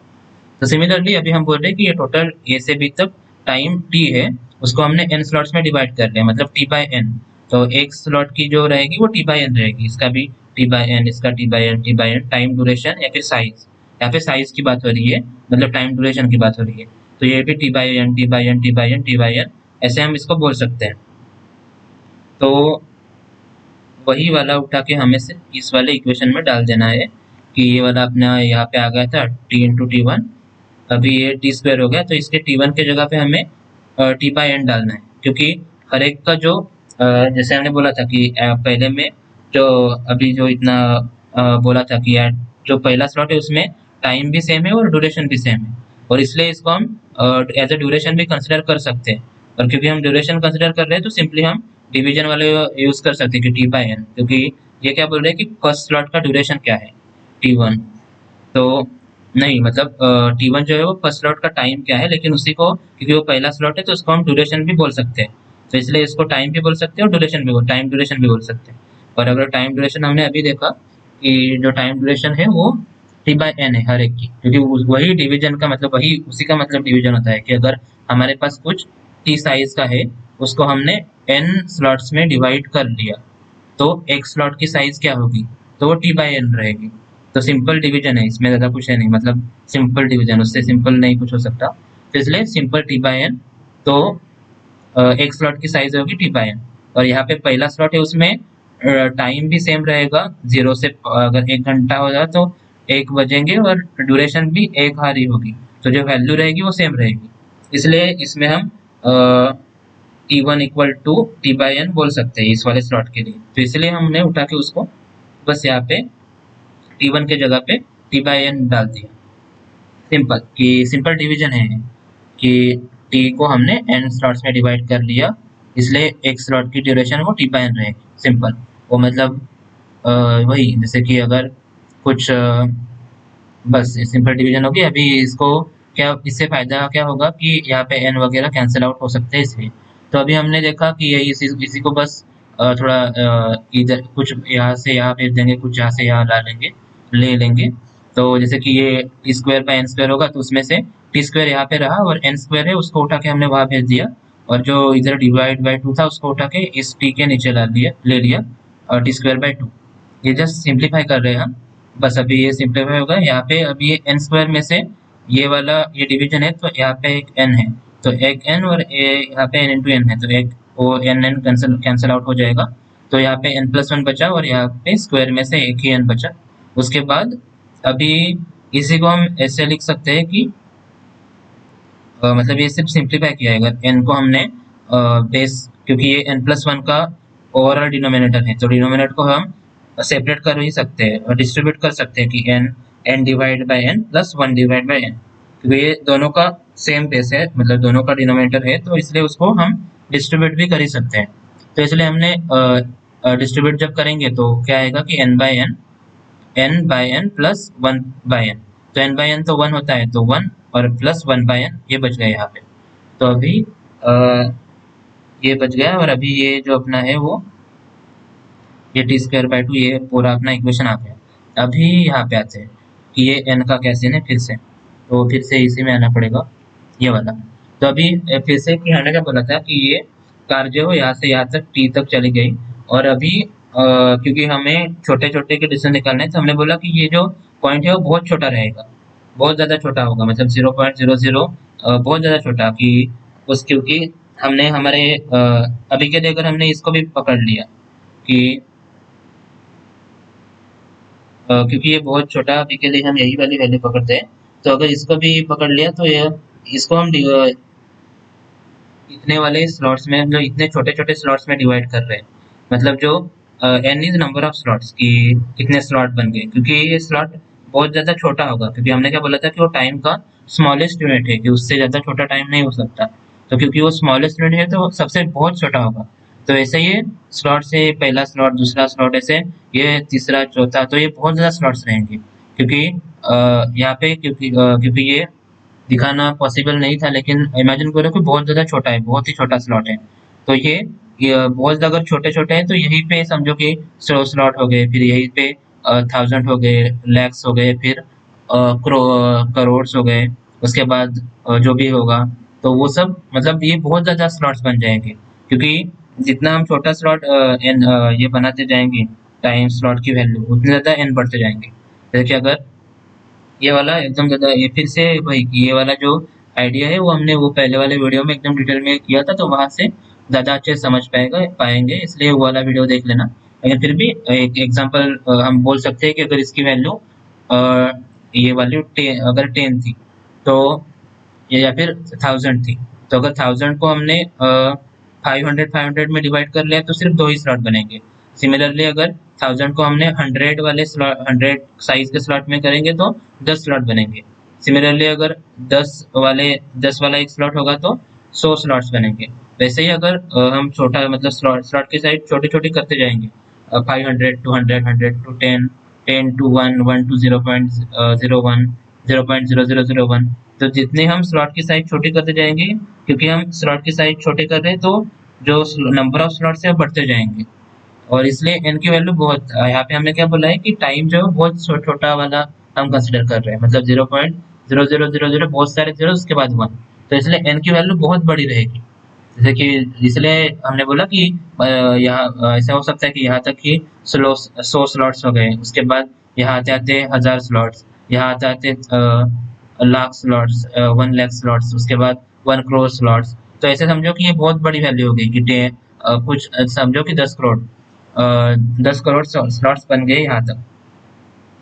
तो सिमिलरली अभी हम बोल रहे हैं कि ये टोटल ए से बी तक टाइम टी है, उसको हमने एन स्लॉट्स में डिवाइड कर लिया, मतलब टी बाई एन। तो एक स्लॉट की जो रहेगी वो टी बाई एन रहेगी, इसका भी टी बाई एन, इसका T by N time duration या फिर साइज, यहाँ पे साइज की बात हो रही है, मतलब टाइम ड्यूरेशन की बात हो रही है। तो ये भी T by N T by N T by N T by N, ऐसे हम इसको बोल सकते हैं। तो वही वाला उठा के हमें से इस वाले इक्वेशन में डाल देना है कि ये वाला अपना यहाँ पे आ गया था t/t1, अभी ये टी स्क्वायर हो गया, तो इसके T1 के जगह पे हमें टी बाई एन डालना है, क्योंकि हर एक का जो जैसे हमने बोला था कि पहले में जो अभी जो इतना बोला था कि यार जो पहला स्लॉट है उसमें टाइम भी सेम है और ड्यूरेशन भी सेम है, और इसलिए इसको हम एज अ ड्यूरेशन भी कंसिडर कर सकते हैं। और क्योंकि हम ड्यूरेशन कंसिडर कर रहे हैं तो सिंपली हम डिवीजन वाले यूज कर सकते हैं कि टी बाई एन, क्योंकि ये क्या बोल रहे हैं कि फर्स्ट स्लॉट का ड्यूरेशन क्या है, T1। तो नहीं मतलब T1 जो है वो फर्स्ट स्लॉट का टाइम क्या है, लेकिन उसी को क्योंकि वो पहला स्लॉट है तो उसको हम ड्यूरेशन भी बोल सकते हैं। तो इसलिए इसको टाइम भी बोल सकते हैं और ड्यूरेशन भी टाइम ड्यूरेशन भी बोल सकते हैं। और अगर टाइम ड्यूरेशन हमने अभी देखा कि जो टाइम ड्यूरेशन है वो टी बाई एन है हर एक की, क्योंकि वही डिवीजन का मतलब वही उसी का मतलब डिवीजन होता है कि अगर हमारे पास कुछ टी साइज का है, उसको हमने एन स्लॉट्स में डिवाइड कर लिया, तो एक स्लॉट की साइज क्या होगी, तो वो टी बाई एन रहेगी। तो सिंपल डिवीजन है, इसमें ज़्यादा कुछ है नहीं, मतलब सिंपल डिवीजन, उससे सिंपल नहीं कुछ हो सकता। तो इसलिए सिंपल टी बाई एन। तो एक स्लॉट की साइज होगी टी बाई एन, और यहाँ पे पहला स्लॉट है उसमें टाइम भी सेम रहेगा, 0 से अगर 1 घंटा हो जाए तो 1 बजेंगे, और ड्यूरेशन भी एक हार ही होगी, तो जो वैल्यू रहेगी वो सेम रहेगी। इसलिए इसमें हम T1 equal to T by N बोल सकते हैं इस वाले स्लॉट के लिए। तो इसलिए हमने उठा के उसको बस यहाँ पे T1 के जगह पे टी बाई एन डाल दिया। सिंपल कि सिंपल डिवीजन है कि टी को हमने एन स्लॉट्स में डिवाइड कर लिया, इसलिए एक स्लॉट की ड्यूरेशन वो टी बाई एन रहेगी। सिंपल वो मतलब वही जैसे कि अगर कुछ बस सिंपल डिवीजन होगी। अभी इसको क्या, इससे फायदा क्या होगा कि यहाँ पे एन वगैरह कैंसिल आउट हो सकते हैं इसलिए। तो अभी हमने देखा कि ये इसी को बस थोड़ा इधर कुछ यहाँ से यहाँ भेज देंगे, कुछ यहाँ से यहाँ ला लेंगे, ले लेंगे। तो जैसे कि ये T square by N square होगा, तो उसमें से टी स्क्वायर यहाँ पे रहा और एन स्क्वायर है उसको उठा के हमने वहाँ भेज दिया, और जो इधर डिवाइड बाय टू था उसको उठा के इस टी के नीचे ला लिया, ले लिया, और टी स्क्वायर बाय टू। ये जस्ट सिंप्लीफाई कर रहे हैं हम। बस अभी ये सिंप्लीफाई होगा यहाँ पे। अभी ये एन स्क्वायर में से ये वाला ये डिवीजन है, तो यहाँ पे एक एन है, तो एक एन और यहाँ पे एन इंटू एन है, तो एक वो N N cancel cancel out हो जाएगा। तो यहाँ पे एन प्लस वन बचा और यहाँ पे स्क्वायर में से एक ही एन बचा। उसके बाद अभी इसी को हम ऐसे लिख सकते हैं कि मतलब ये सिर्फ सिंप्लीफाई किया है। अगर एन को हमने बेस, क्योंकि ये एन प्लस वन का ओवरऑल डिनोमिनेटर है, तो डिनोमिनेटर को हम सेपरेट कर ही सकते हैं और डिस्ट्रीब्यूट कर सकते हैं कि N N divide by N plus one divide by N, क्योंकि ये दोनों का सेम बेस है, मतलब दोनों का डिनोमिनेटर है, तो इसलिए उसको हम डिस्ट्रीब्यूट भी कर ही सकते हैं। तो इसलिए हमने डिस्ट्रीब्यूट जब करेंगे तो क्या आएगा कि N by N plus one by N. तो एन बाय एन तो वन होता है, तो वन और प्लस वन बाय एन ये बच गया यहाँ पे। तो अभी ये बच गया, और अभी ये जो अपना है वो ये टी स्क्वायर बाय टू, ये पूरा अपना इक्वेशन आ गया। अभी यहाँ पे आते हैं कि ये एन का क्या सीन है फिर से, तो फिर से इसी में आना पड़ेगा ये वाला। तो अभी फिर से कि हमने क्या बोला था कि ये कार जो है यहाँ से यहाँ तक टी तक चली गई, और अभी क्योंकि हमें छोटे छोटे के डिस्टेंस निकालने हैं, तो हमने बोला कि ये जो पॉइंट है वो बहुत छोटा रहेगा, बहुत ज़्यादा छोटा होगा, मतलब 0.00 बहुत ज़्यादा छोटा कि उस, क्योंकि हमने हमारे अभी के लिए अगर हमने इसको भी पकड़ लिया कि क्योंकि ये बहुत छोटा अभी के लिए हम यही वाली वैल्यू पकड़ते हैं, तो अगर इसको भी पकड़ लिया तो ये इसको हम इतने वाले स्लॉट्स में, मतलब इतने छोटे छोटे स्लॉट्स में डिवाइड कर रहे हैं, मतलब जो N is number of slots की कितने स्लॉट बन गए, क्योंकि ये स्लॉट बहुत ज़्यादा छोटा होगा, क्योंकि हमने क्या बोला था कि वो टाइम का स्मॉलेस्ट यूनिट है, कि उससे ज़्यादा छोटा टाइम नहीं हो सकता। तो क्योंकि वो स्मॉलेस्ट यूनिट है तो सबसे बहुत छोटा होगा। तो ऐसे ये स्लॉट से पहला स्लॉट, दूसरा स्लॉट, ऐसे ये तीसरा, चौथा, तो ये बहुत ज़्यादा स्लॉट्स रहेंगे, क्योंकि यहाँ पे क्योंकि ये दिखाना पॉसिबल नहीं था, लेकिन इमेजिन करो कि बहुत ज़्यादा छोटा है, बहुत ही छोटा स्लॉट है। तो ये बहुत अगर छोटे छोटे हैं तो यहीं पे समझो कि 100 स्लॉट हो गए, फिर यहीं पे 1000 हो गए, लैक्स हो गए, फिर करोड़ हो गए, उसके बाद जो भी होगा, तो वो सब मतलब ये बहुत ज़्यादा स्लॉट्स बन जाएंगे, क्योंकि जितना हम छोटा स्लॉट एन ये बनाते जाएंगे टाइम स्लॉट की वैल्यू, उतने ज़्यादा एन बढ़ते जाएंगे। जैसे कि अगर ये वाला एकदम ज़्यादा, ये फिर से वही कि ये वाला जो आइडिया है वो हमने वो पहले वाले वीडियो में एकदम डिटेल में किया था, तो वहाँ से ज़्यादा अच्छे से समझ पाएंगे, इसलिए वो वाला वीडियो देख लेना। लेकिन फिर भी एक एग्जांपल हम बोल सकते हैं कि अगर इसकी वैल्यू ये वैल्यू अगर 10 थी, तो ये या फिर 1000 थी, तो अगर 1000 को हमने 500 में डिवाइड कर लिया तो सिर्फ दो ही स्लॉट बनेंगे। सिमिलरली अगर 1000 को हमने 100 वाले स्लॉट, 100 साइज के स्लॉट में करेंगे तो 10 स्लॉट बनेंगे। सिमिलरली अगर 10 वाला एक स्लॉट होगा तो 100 स्लॉट्स बनेंगे। वैसे ही अगर हम छोटा मतलब स्लॉट की साइज छोटी छोटी करते जाएंगे, 500 टू 100, 100 टू 10, 10 टू 1, 1 टू 0.01, 0.0001, तो जितने हम स्लॉट की साइज छोटी करते जाएंगे, क्योंकि हम स्लॉट की साइज छोटे कर रहे हैं, तो जो नंबर ऑफ स्लॉट्स है वो बढ़ते जाएंगे, और इसलिए एन की वैल्यू बहुत, यहाँ पे हमने क्या बोला है कि टाइम जो है बहुत छोटा वाला हम कंसिडर कर रहे हैं, मतलब 0.0000 बहुत सारे जीरो उसके बाद वन, तो इसलिए एन की वैल्यू बहुत बड़ी रहेगी। जैसे कि इसलिए हमने बोला कि यहाँ ऐसा हो सकता है कि यहाँ तक ही 100 स्लॉट्स हो गए, उसके बाद यहाँ आते आते 1000 स्लॉट्स, यहाँ आते आते लाख स्लॉट्स, 1 लाख स्लॉट्स, उसके बाद 1 करोड़ स्लॉट्स। तो ऐसे समझो कि ये बहुत बड़ी वैल्यू हो गई कि कुछ समझो कि 10 करोड़, 10 करोड़ स्लॉट्स बन गए यहाँ तक।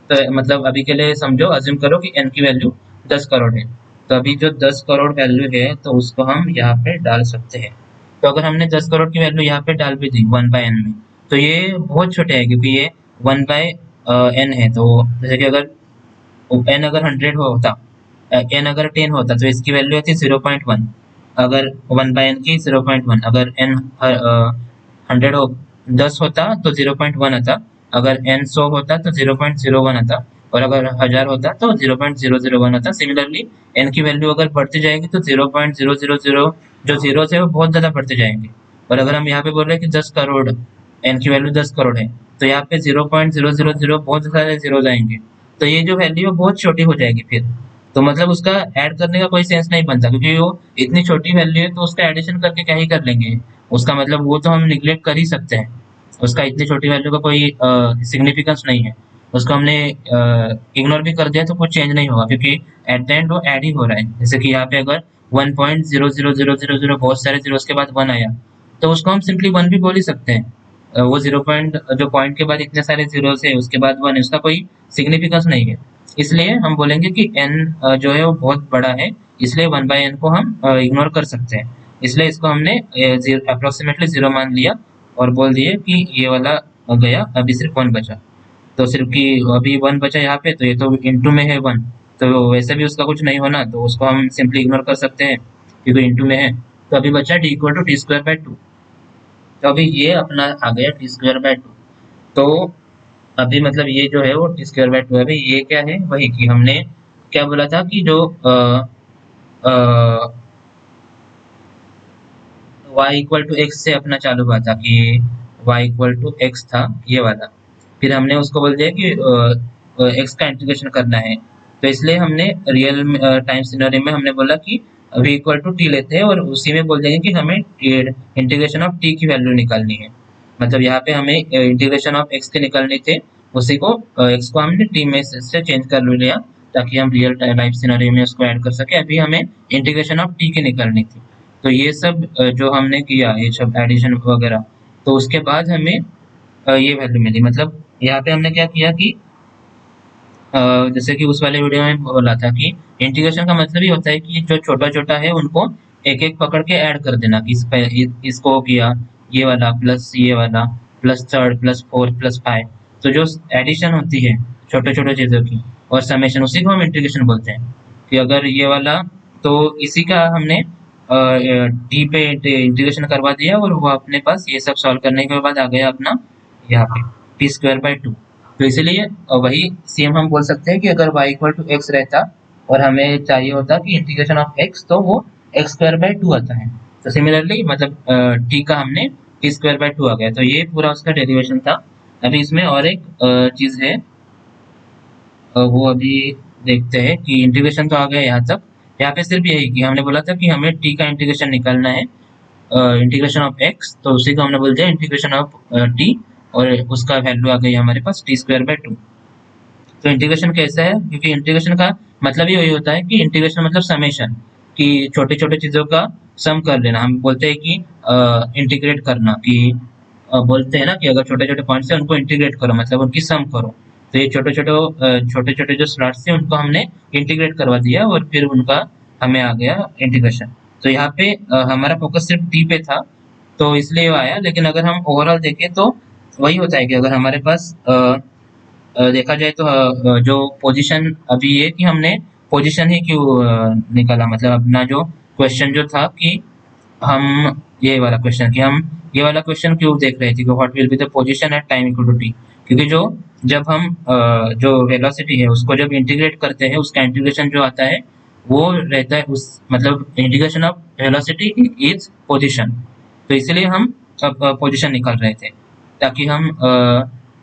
तो मतलब अभी के लिए समझो, अज्यूम करो कि एन की वैल्यू 10 करोड़ है, तो अभी जो 10 करोड़ वैल्यू है तो उसको हम यहाँ पे डाल सकते हैं। तो अगर हमने 10 करोड़ की वैल्यू यहाँ पे डाल भी दी 1/n में, तो ये बहुत छोटे है, क्योंकि ये 1/n है। तो जैसे कि अगर एन अगर 100 होता, एन अगर 10 होता तो इसकी वैल्यू होती 0.1। अगर 1/n की 0.1, अगर एन 100 हो 10 होता तो 0.1 आता, अगर एन 100 होता तो 0.01 आता, और अगर 1000 होता तो 0.001 आता। सिमिलरली एन की वैल्यू अगर बढ़ती जाएगी तो 0.000 जो जीरो है वो बहुत ज्यादा बढ़ते जाएंगे। और अगर हम यहाँ पे बोल रहे हैं कि 10 करोड़, एन की वैल्यू 10 करोड़ है, तो यहाँ पे 0.000 बहुत सारे जीरो आएंगे, तो ये जो वैल्यू है बहुत छोटी हो जाएगी फिर। तो मतलब उसका ऐड करने का कोई सेंस नहीं बनता, क्योंकि वो इतनी छोटी वैल्यू है तो उसका एडिशन करके क्या ही कर लेंगे। उसका मतलब वो तो हम निग्लेक्ट कर ही सकते हैं, उसका इतनी छोटी वैल्यू का कोई सिग्निफिकेंस नहीं है। उसको हमने इग्नोर भी कर दिया तो कुछ चेंज नहीं होगा, क्योंकि एट द एंड वो ऐड ही हो रहा है। जैसे कि यहाँ पे अगर 1.00000 बहुत सारे जीरोस के बाद वन आया, तो उसको हम सिंपली वन भी बोल ही सकते हैं। वो जीरो पॉइंट जो पॉइंट के बाद इतने सारे जीरोस है उसके बाद वन है, उसका कोई सिग्निफिकेंस नहीं है। इसलिए हम बोलेंगे कि एन जो है वो बहुत बड़ा है, इसलिए 1/n को हम इग्नोर कर सकते हैं। इसलिए इसको हमने अप्रोक्सीमेटली जीरो मान लिया और बोल दिए कि ये वाला गया, अभी सिर्फ वन बचा। तो सिर्फ कि अभी वन बचा यहाँ पे, तो ये तो इंटू में है वन, तो वैसे भी उसका कुछ नहीं होना, तो उसको हम सिंपली इग्नोर कर सकते हैं क्योंकि इंटू में है। तो अभी बचा D equal to T square by two. तो अभी ये अपना आ गया टी स्क्वायर बाय टू। तो अभी मतलब ये जो है वो टी स्क्वायर बाय टू है। अभी ये क्या है, वही कि हमने क्या बोला था कि जो y इक्वल टू एक्स से अपना चालू हुआ था कि y इक्वल टू एक्स था ये वाला। फिर हमने उसको बोल दिया कि एक्स का इंटीग्रेशन करना है, तो इसलिए हमने रियल टाइम सिनेरियो में हमने बोला कि v इक्वल टू टी लेते हैं और उसी में बोल देंगे कि हमें इंटीग्रेशन ऑफ t की वैल्यू निकालनी है। मतलब यहाँ पे हमें इंटीग्रेशन ऑफ x के निकालने थे, उसी को x को हमने t में से चेंज कर लिया ताकि हम रियल लाइफ सिनेरियो में उसको ऐड कर सके। अभी हमें इंटीग्रेशन ऑफ t की निकालनी थी। तो ये सब जो हमने किया, ये सब एडिशन वगैरह, तो उसके बाद हमें ये वैल्यू मिली। मतलब यहाँ पे हमने क्या किया कि जैसे कि उस वाले वीडियो में बोला था कि इंटीग्रेशन का मतलब ही होता है कि जो छोटा छोटा है उनको एक एक पकड़ के ऐड कर देना, कि इसको किया ये वाला प्लस ये वाला plus third plus fourth plus five. तो जो एडिशन होती है छोटे छोटे चीजों की और समेशन, उसी को हम इंटीग्रेशन बोलते हैं। कि अगर ये वाला, तो इसी का हमने डी पे इंटीग्रेशन करवा दिया और वो अपने पास ये सब सॉल्व करने के बाद आ गया अपना यहाँ पे टी स्क्वायर बाय टू। तो इसलिए वही सेम हम बोल सकते हैं कि अगर y इक्वल टू एक्स रहता और हमें चाहिए होता कि इंटीग्रेशन ऑफ x, तो वो एक्स स्क्वायर बाय टू आता है। तो सिमिलरली मतलब t का हमने टी स्क्वायर बाय टू आ गया। तो ये पूरा उसका डेरिवेशन था। अभी इसमें और एक चीज है, वो अभी देखते हैं कि इंटीग्रेशन तो आ गया यहाँ तक। यहाँ पे सिर्फ यही कि हमने बोला था कि हमें t का इंटीग्रेशन निकालना है, इंटीग्रेशन ऑफ x, तो उसी को हमने बोल दिया इंटीग्रेशन ऑफ t, और उसका वैल्यू आ गई हमारे पास टी स्क्वायर बाय टू। तो इंटीग्रेशन कैसा है, क्योंकि इंटीग्रेशन का मतलब ही वही होता है कि इंटीग्रेशन मतलब समेशन, कि छोटे छोटे चीजों का सम कर लेना। हम बोलते हैं कि इंटीग्रेट करना, कि बोलते हैं ना कि अगर छोटे छोटे पॉइंट्स है उनको इंटीग्रेट करो, मतलब उनकी सम करो। तो ये छोटे छोटे जो स्लॉट्स थे उनको हमने इंटीग्रेट करवा दिया और फिर उनका हमें आ गया इंटीग्रेशन। तो यहाँ पे हमारा फोकस सिर्फ टी पे था, तो इसलिए वो आया। लेकिन अगर हम ओवरऑल देखें तो वही होता है कि अगर हमारे पास देखा जाए तो जो पोजीशन अभी ये कि हमने पोजीशन ही क्यों निकाला, मतलब अपना जो क्वेश्चन जो था कि हम ये वाला क्वेश्चन, कि हम ये वाला क्वेश्चन क्यों देख रहे थे कि what will be the position at time equal to T. क्योंकि जो जब हम जो वेलोसिटी है उसको जब इंटीग्रेट करते हैं, उसका इंटीग्रेशन जो आता है वो रहता है उस, मतलब integration of velocity is position. तो इसलिए हम पोजीशन निकाल रहे थे ताकि हम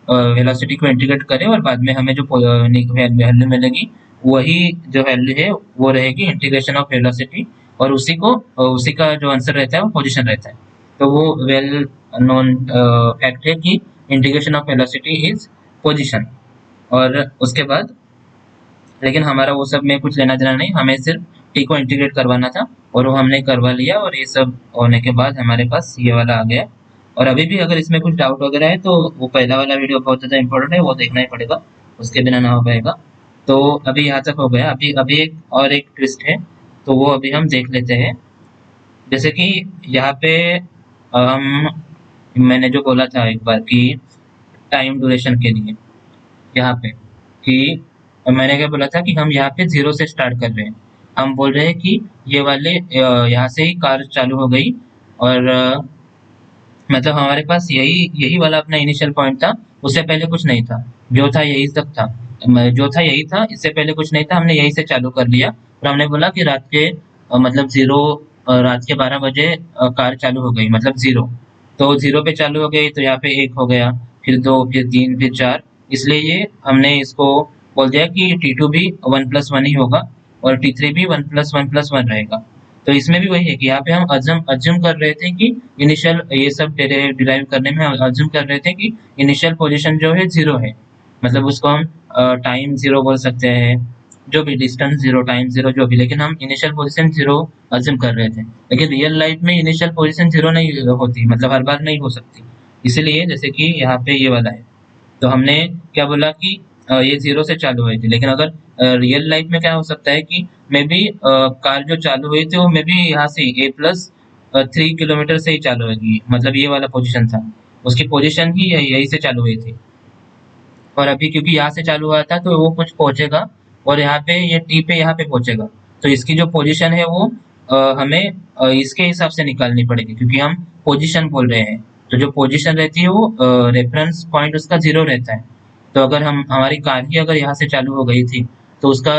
वेलोसिटी को इंटीग्रेट करें और बाद में हमें जो वैल्यू मिलेगी वही जो वैल्यू है वो रहेगी इंटीग्रेशन ऑफ वेलोसिटी, और उसी को उसी का जो आंसर रहता है वो पोजीशन रहता है। तो वो वेल नोन फैक्ट है कि integration of velocity is position. और उसके बाद लेकिन हमारा वो सब में कुछ लेना देना नहीं, हमें सिर्फ टी को इंटीग्रेट करवाना था और वो हमने करवा लिया। और ये सब होने के बाद हमारे पास ये वाला आ गया। और अभी भी अगर इसमें कुछ डाउट वगैरह है तो वो पहला वाला वीडियो बहुत ज़्यादा इंपॉर्टेंट है, वो देखना ही पड़ेगा, उसके बिना ना हो पाएगा। तो अभी यहाँ तक हो गया। अभी अभी एक और एक ट्विस्ट है, तो वो अभी हम देख लेते हैं। जैसे कि यहाँ पे हम मैंने जो बोला था एक बार कि टाइम ड्यूरेशन के लिए यहाँ पे कि मैंने क्या बोला था कि हम यहाँ पे 0 से स्टार्ट कर रहे हैं। हम बोल रहे हैं कि ये वाले यहाँ से ही कार चालू हो गई, और मतलब हमारे पास यही यही वाला अपना इनिशियल पॉइंट था। उससे पहले कुछ नहीं था, जो था यही तक था। जो था यही था, इससे पहले कुछ नहीं था। हमने यही से चालू कर लिया और हमने बोला कि रात के मतलब रात के 12 बजे कार चालू हो गई, मतलब 0। तो 0 पे चालू हो गई, तो यहाँ पे 1 हो गया, फिर 2, फिर 3, फिर 4। इसलिए ये हमने इसको बोल दिया कि T2 भी 1+1 ही होगा, और T3 भी 1+1+1 रहेगा। तो इसमें भी वही है कि यहाँ पे हम अज्यूम कर रहे थे कि इनिशियल, ये सब डिराइव करने में हम अज्यूम कर रहे थे कि इनिशियल पोजीशन जो है 0 है। मतलब उसको हम टाइम 0 बोल सकते हैं, जो भी डिस्टेंस 0, टाइम 0, जो भी, लेकिन हम इनिशियल पोजीशन 0 अज्यूम कर रहे थे। लेकिन रियल लाइफ में इनिशियल पोजीशन 0 नहीं होती, मतलब हर बार नहीं हो सकती। इसीलिए जैसे कि यहाँ पे ये वाला है, तो हमने क्या बोला कि ये 0 से चालू हुई थी। लेकिन अगर रियल लाइफ में क्या हो सकता है कि मे बी कार जो चालू हुई थी वो मे बी यहाँ से A+3 किलोमीटर से ही चालू होगी, मतलब ये वाला पोजीशन था, उसकी पोजीशन ही यही से चालू हुई थी। और अभी क्योंकि यहाँ से चालू हुआ था तो वो कुछ पहुंचेगा, और यहाँ पे ये टी पे यहाँ पे पहुंचेगा। तो इसकी जो पोजीशन है वो हमें इसके हिसाब से निकालनी पड़ेगी, क्योंकि हम पोजीशन बोल रहे हैं। तो जो पोजीशन रहती है वो रेफरेंस पॉइंट उसका 0 रहता है। तो अगर हम हमारी कार ही अगर यहाँ से चालू हो गई थी, तो उसका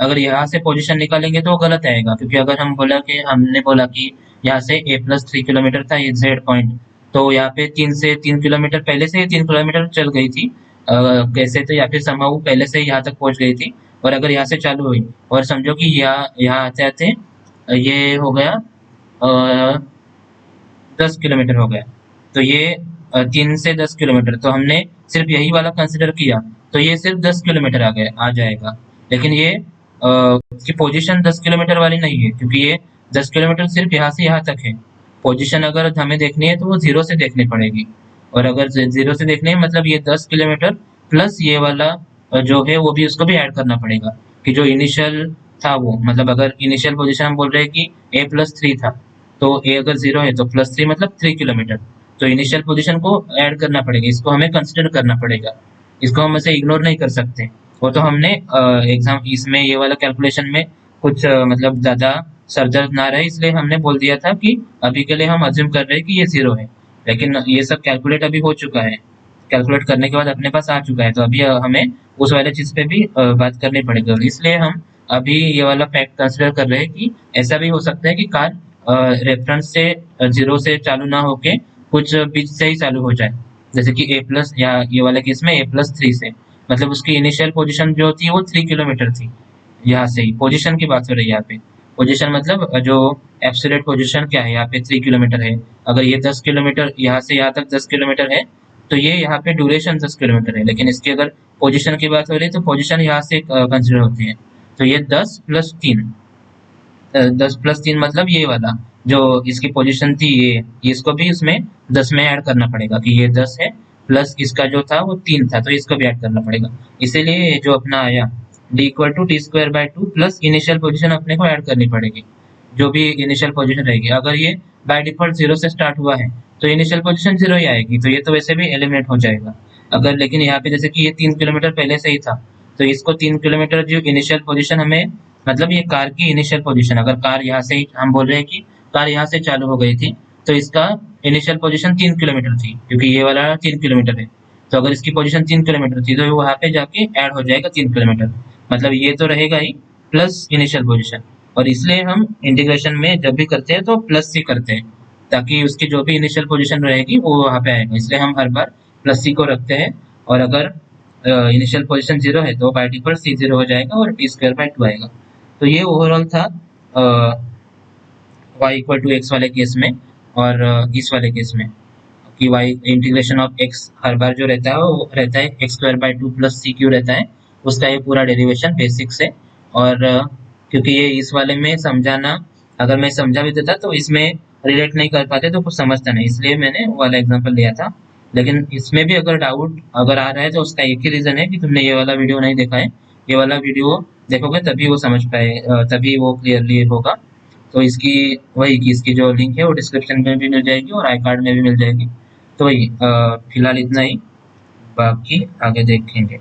अगर यहाँ से पोजीशन निकालेंगे तो वो गलत आएगा, क्योंकि अगर हमने बोला कि यहाँ से A+3 किलोमीटर था ये जेड पॉइंट, तो यहाँ पे 3 किलोमीटर पहले से ही 3 किलोमीटर चल गई थी कैसे, तो या फिर संभव पहले से ही यहाँ तक पहुंच गई थी। और अगर यहाँ से चालू हुई, और समझो कि यहाँ यहाँ आते आते ये हो गया 10 किलोमीटर हो गया, तो ये 3 से 10 किलोमीटर, तो हमने सिर्फ यही वाला कंसिडर किया, तो ये सिर्फ 10 किलोमीटर आ जाएगा। लेकिन ये इसकी पोजीशन 10 किलोमीटर वाली नहीं है, क्योंकि ये 10 किलोमीटर सिर्फ यहाँ से यहाँ तक है। पोजीशन अगर हमें देखनी है तो वो 0 से देखनी पड़ेगी, और अगर 0 से देखनी है मतलब ये 10 किलोमीटर प्लस ये वाला जो है वो भी, उसको भी ऐड करना पड़ेगा। कि जो इनिशियल था वो, मतलब अगर इनिशियल पोजीशन हम बोल रहे हैं कि A+3 था, तो ए अगर 0 है तो +3 मतलब 3 किलोमीटर। तो इनिशियल पोजीशन को ऐड करना पड़ेगा, इसको हमें कंसिडर करना पड़ेगा, इसको हम ऐसे इग्नोर नहीं कर सकते। वो तो हमने एग्जाम इसमें ये वाला कैलकुलेशन में कुछ मतलब ज़्यादा सरदर्द ना रहे, इसलिए हमने बोल दिया था कि अभी के लिए हम अज्यूम कर रहे हैं कि ये 0 है। लेकिन ये सब कैलकुलेट अभी हो चुका है, कैलकुलेट करने के बाद अपने पास आ चुका है, तो अभी हमें उस वाले चीज़ पे भी बात करनी पड़ेगी। और इसलिए हम अभी ये वाला फैक्ट कंसिडर कर रहे हैं कि ऐसा भी हो सकता है कि कार रेफरेंस से 0 से चालू ना होके कुछ बीच से ही चालू हो जाए। जैसे कि A+ या ये वाले केस में A+3 से, मतलब उसकी इनिशियल पोजीशन जो थी वो 3 किलोमीटर थी। यहाँ से ही पोजीशन की बात हो रही है यहाँ पे। पोजीशन मतलब जो एब्सोल्यूट पोजीशन क्या है, यहाँ पे 3 किलोमीटर है। अगर ये 10 किलोमीटर यहाँ से यहाँ तक 10 किलोमीटर है, तो ये यहाँ पे ड्यूरेशन 10 किलोमीटर है। लेकिन इसकी अगर पोजीशन की बात हो रही है तो पोजीशन यहाँ से कंसिडर होती है। तो ये 10+3, 10+3 मतलब ये वाला जो इसकी पोजीशन थी, ये इसको भी इसमें 10 में ऐड करना पड़ेगा, कि ये 10 है प्लस इसका जो था वो 3 था, तो इसको भी ऐड करना पड़ेगा। इसीलिए जो अपना आया D=T² / 2 प्लस इनिशियल पोजीशन अपने को ऐड करनी पड़ेगी, जो भी इनिशियल पोजीशन रहेगी। अगर ये बाय डिफॉल्ट 0 से स्टार्ट हुआ है तो इनिशियल पोजीशन 0 ही आएगी, तो ये तो वैसे भी एलिमिनेट हो जाएगा। अगर लेकिन यहाँ पे जैसे कि ये 3 किलोमीटर पहले से ही था, तो इसको 3 किलोमीटर जो इनिशियल पोजीशन हमें, मतलब ये कार की इनिशियल पोजीशन, अगर कार यहाँ से ही हम बोल रहे हैं कि कार यहाँ से चालू हो गई थी, तो इसका इनिशियल पोजीशन 3 किलोमीटर थी, क्योंकि ये वाला 3 किलोमीटर है। तो अगर इसकी पोजीशन 3 किलोमीटर थी, तो वो वहाँ पे जाके ऐड हो जाएगा 3 किलोमीटर, मतलब ये तो रहेगा ही प्लस इनिशियल पोजीशन। और इसलिए हम इंटीग्रेशन में जब भी करते हैं तो प्लस सी करते हैं, ताकि उसकी जो भी इनिशियल पोजीशन रहेगी वो वहाँ पे आएगा, इसलिए हम हर बार प्लस सी को रखते हैं। और अगर इनिशियल पोजीशन 0 है तो बाय डिफॉल्ट सी 0 हो जाएगा और T² / 2 आएगा। तो ये ओवरऑल था y=x वाले केस में। और इस वाले केस में कि y इंटीग्रेशन ऑफ x हर बार जो रहता है वो रहता है x² / 2 + c³ रहता है, उसका ये पूरा डेरिवेशन बेसिक से। और क्योंकि ये इस वाले में समझाना, अगर मैं समझा भी देता तो इसमें रिलेट नहीं कर पाते तो कुछ समझता नहीं, इसलिए मैंने वो वाला एग्जांपल लिया था। लेकिन इसमें भी अगर डाउट अगर आ रहा है तो उसका एक ही रीजन है कि तुमने ये वाला वीडियो नहीं देखा है। ये वाला वीडियो देखोगे तभी वो समझ पाए, तभी वो क्लियरली होगा। तो इसकी वही कि इसकी जो लिंक है वो डिस्क्रिप्शन में भी मिल जाएगी और आई कार्ड में भी मिल जाएगी। तो वही फिलहाल इतना ही, बाकी आगे देखेंगे।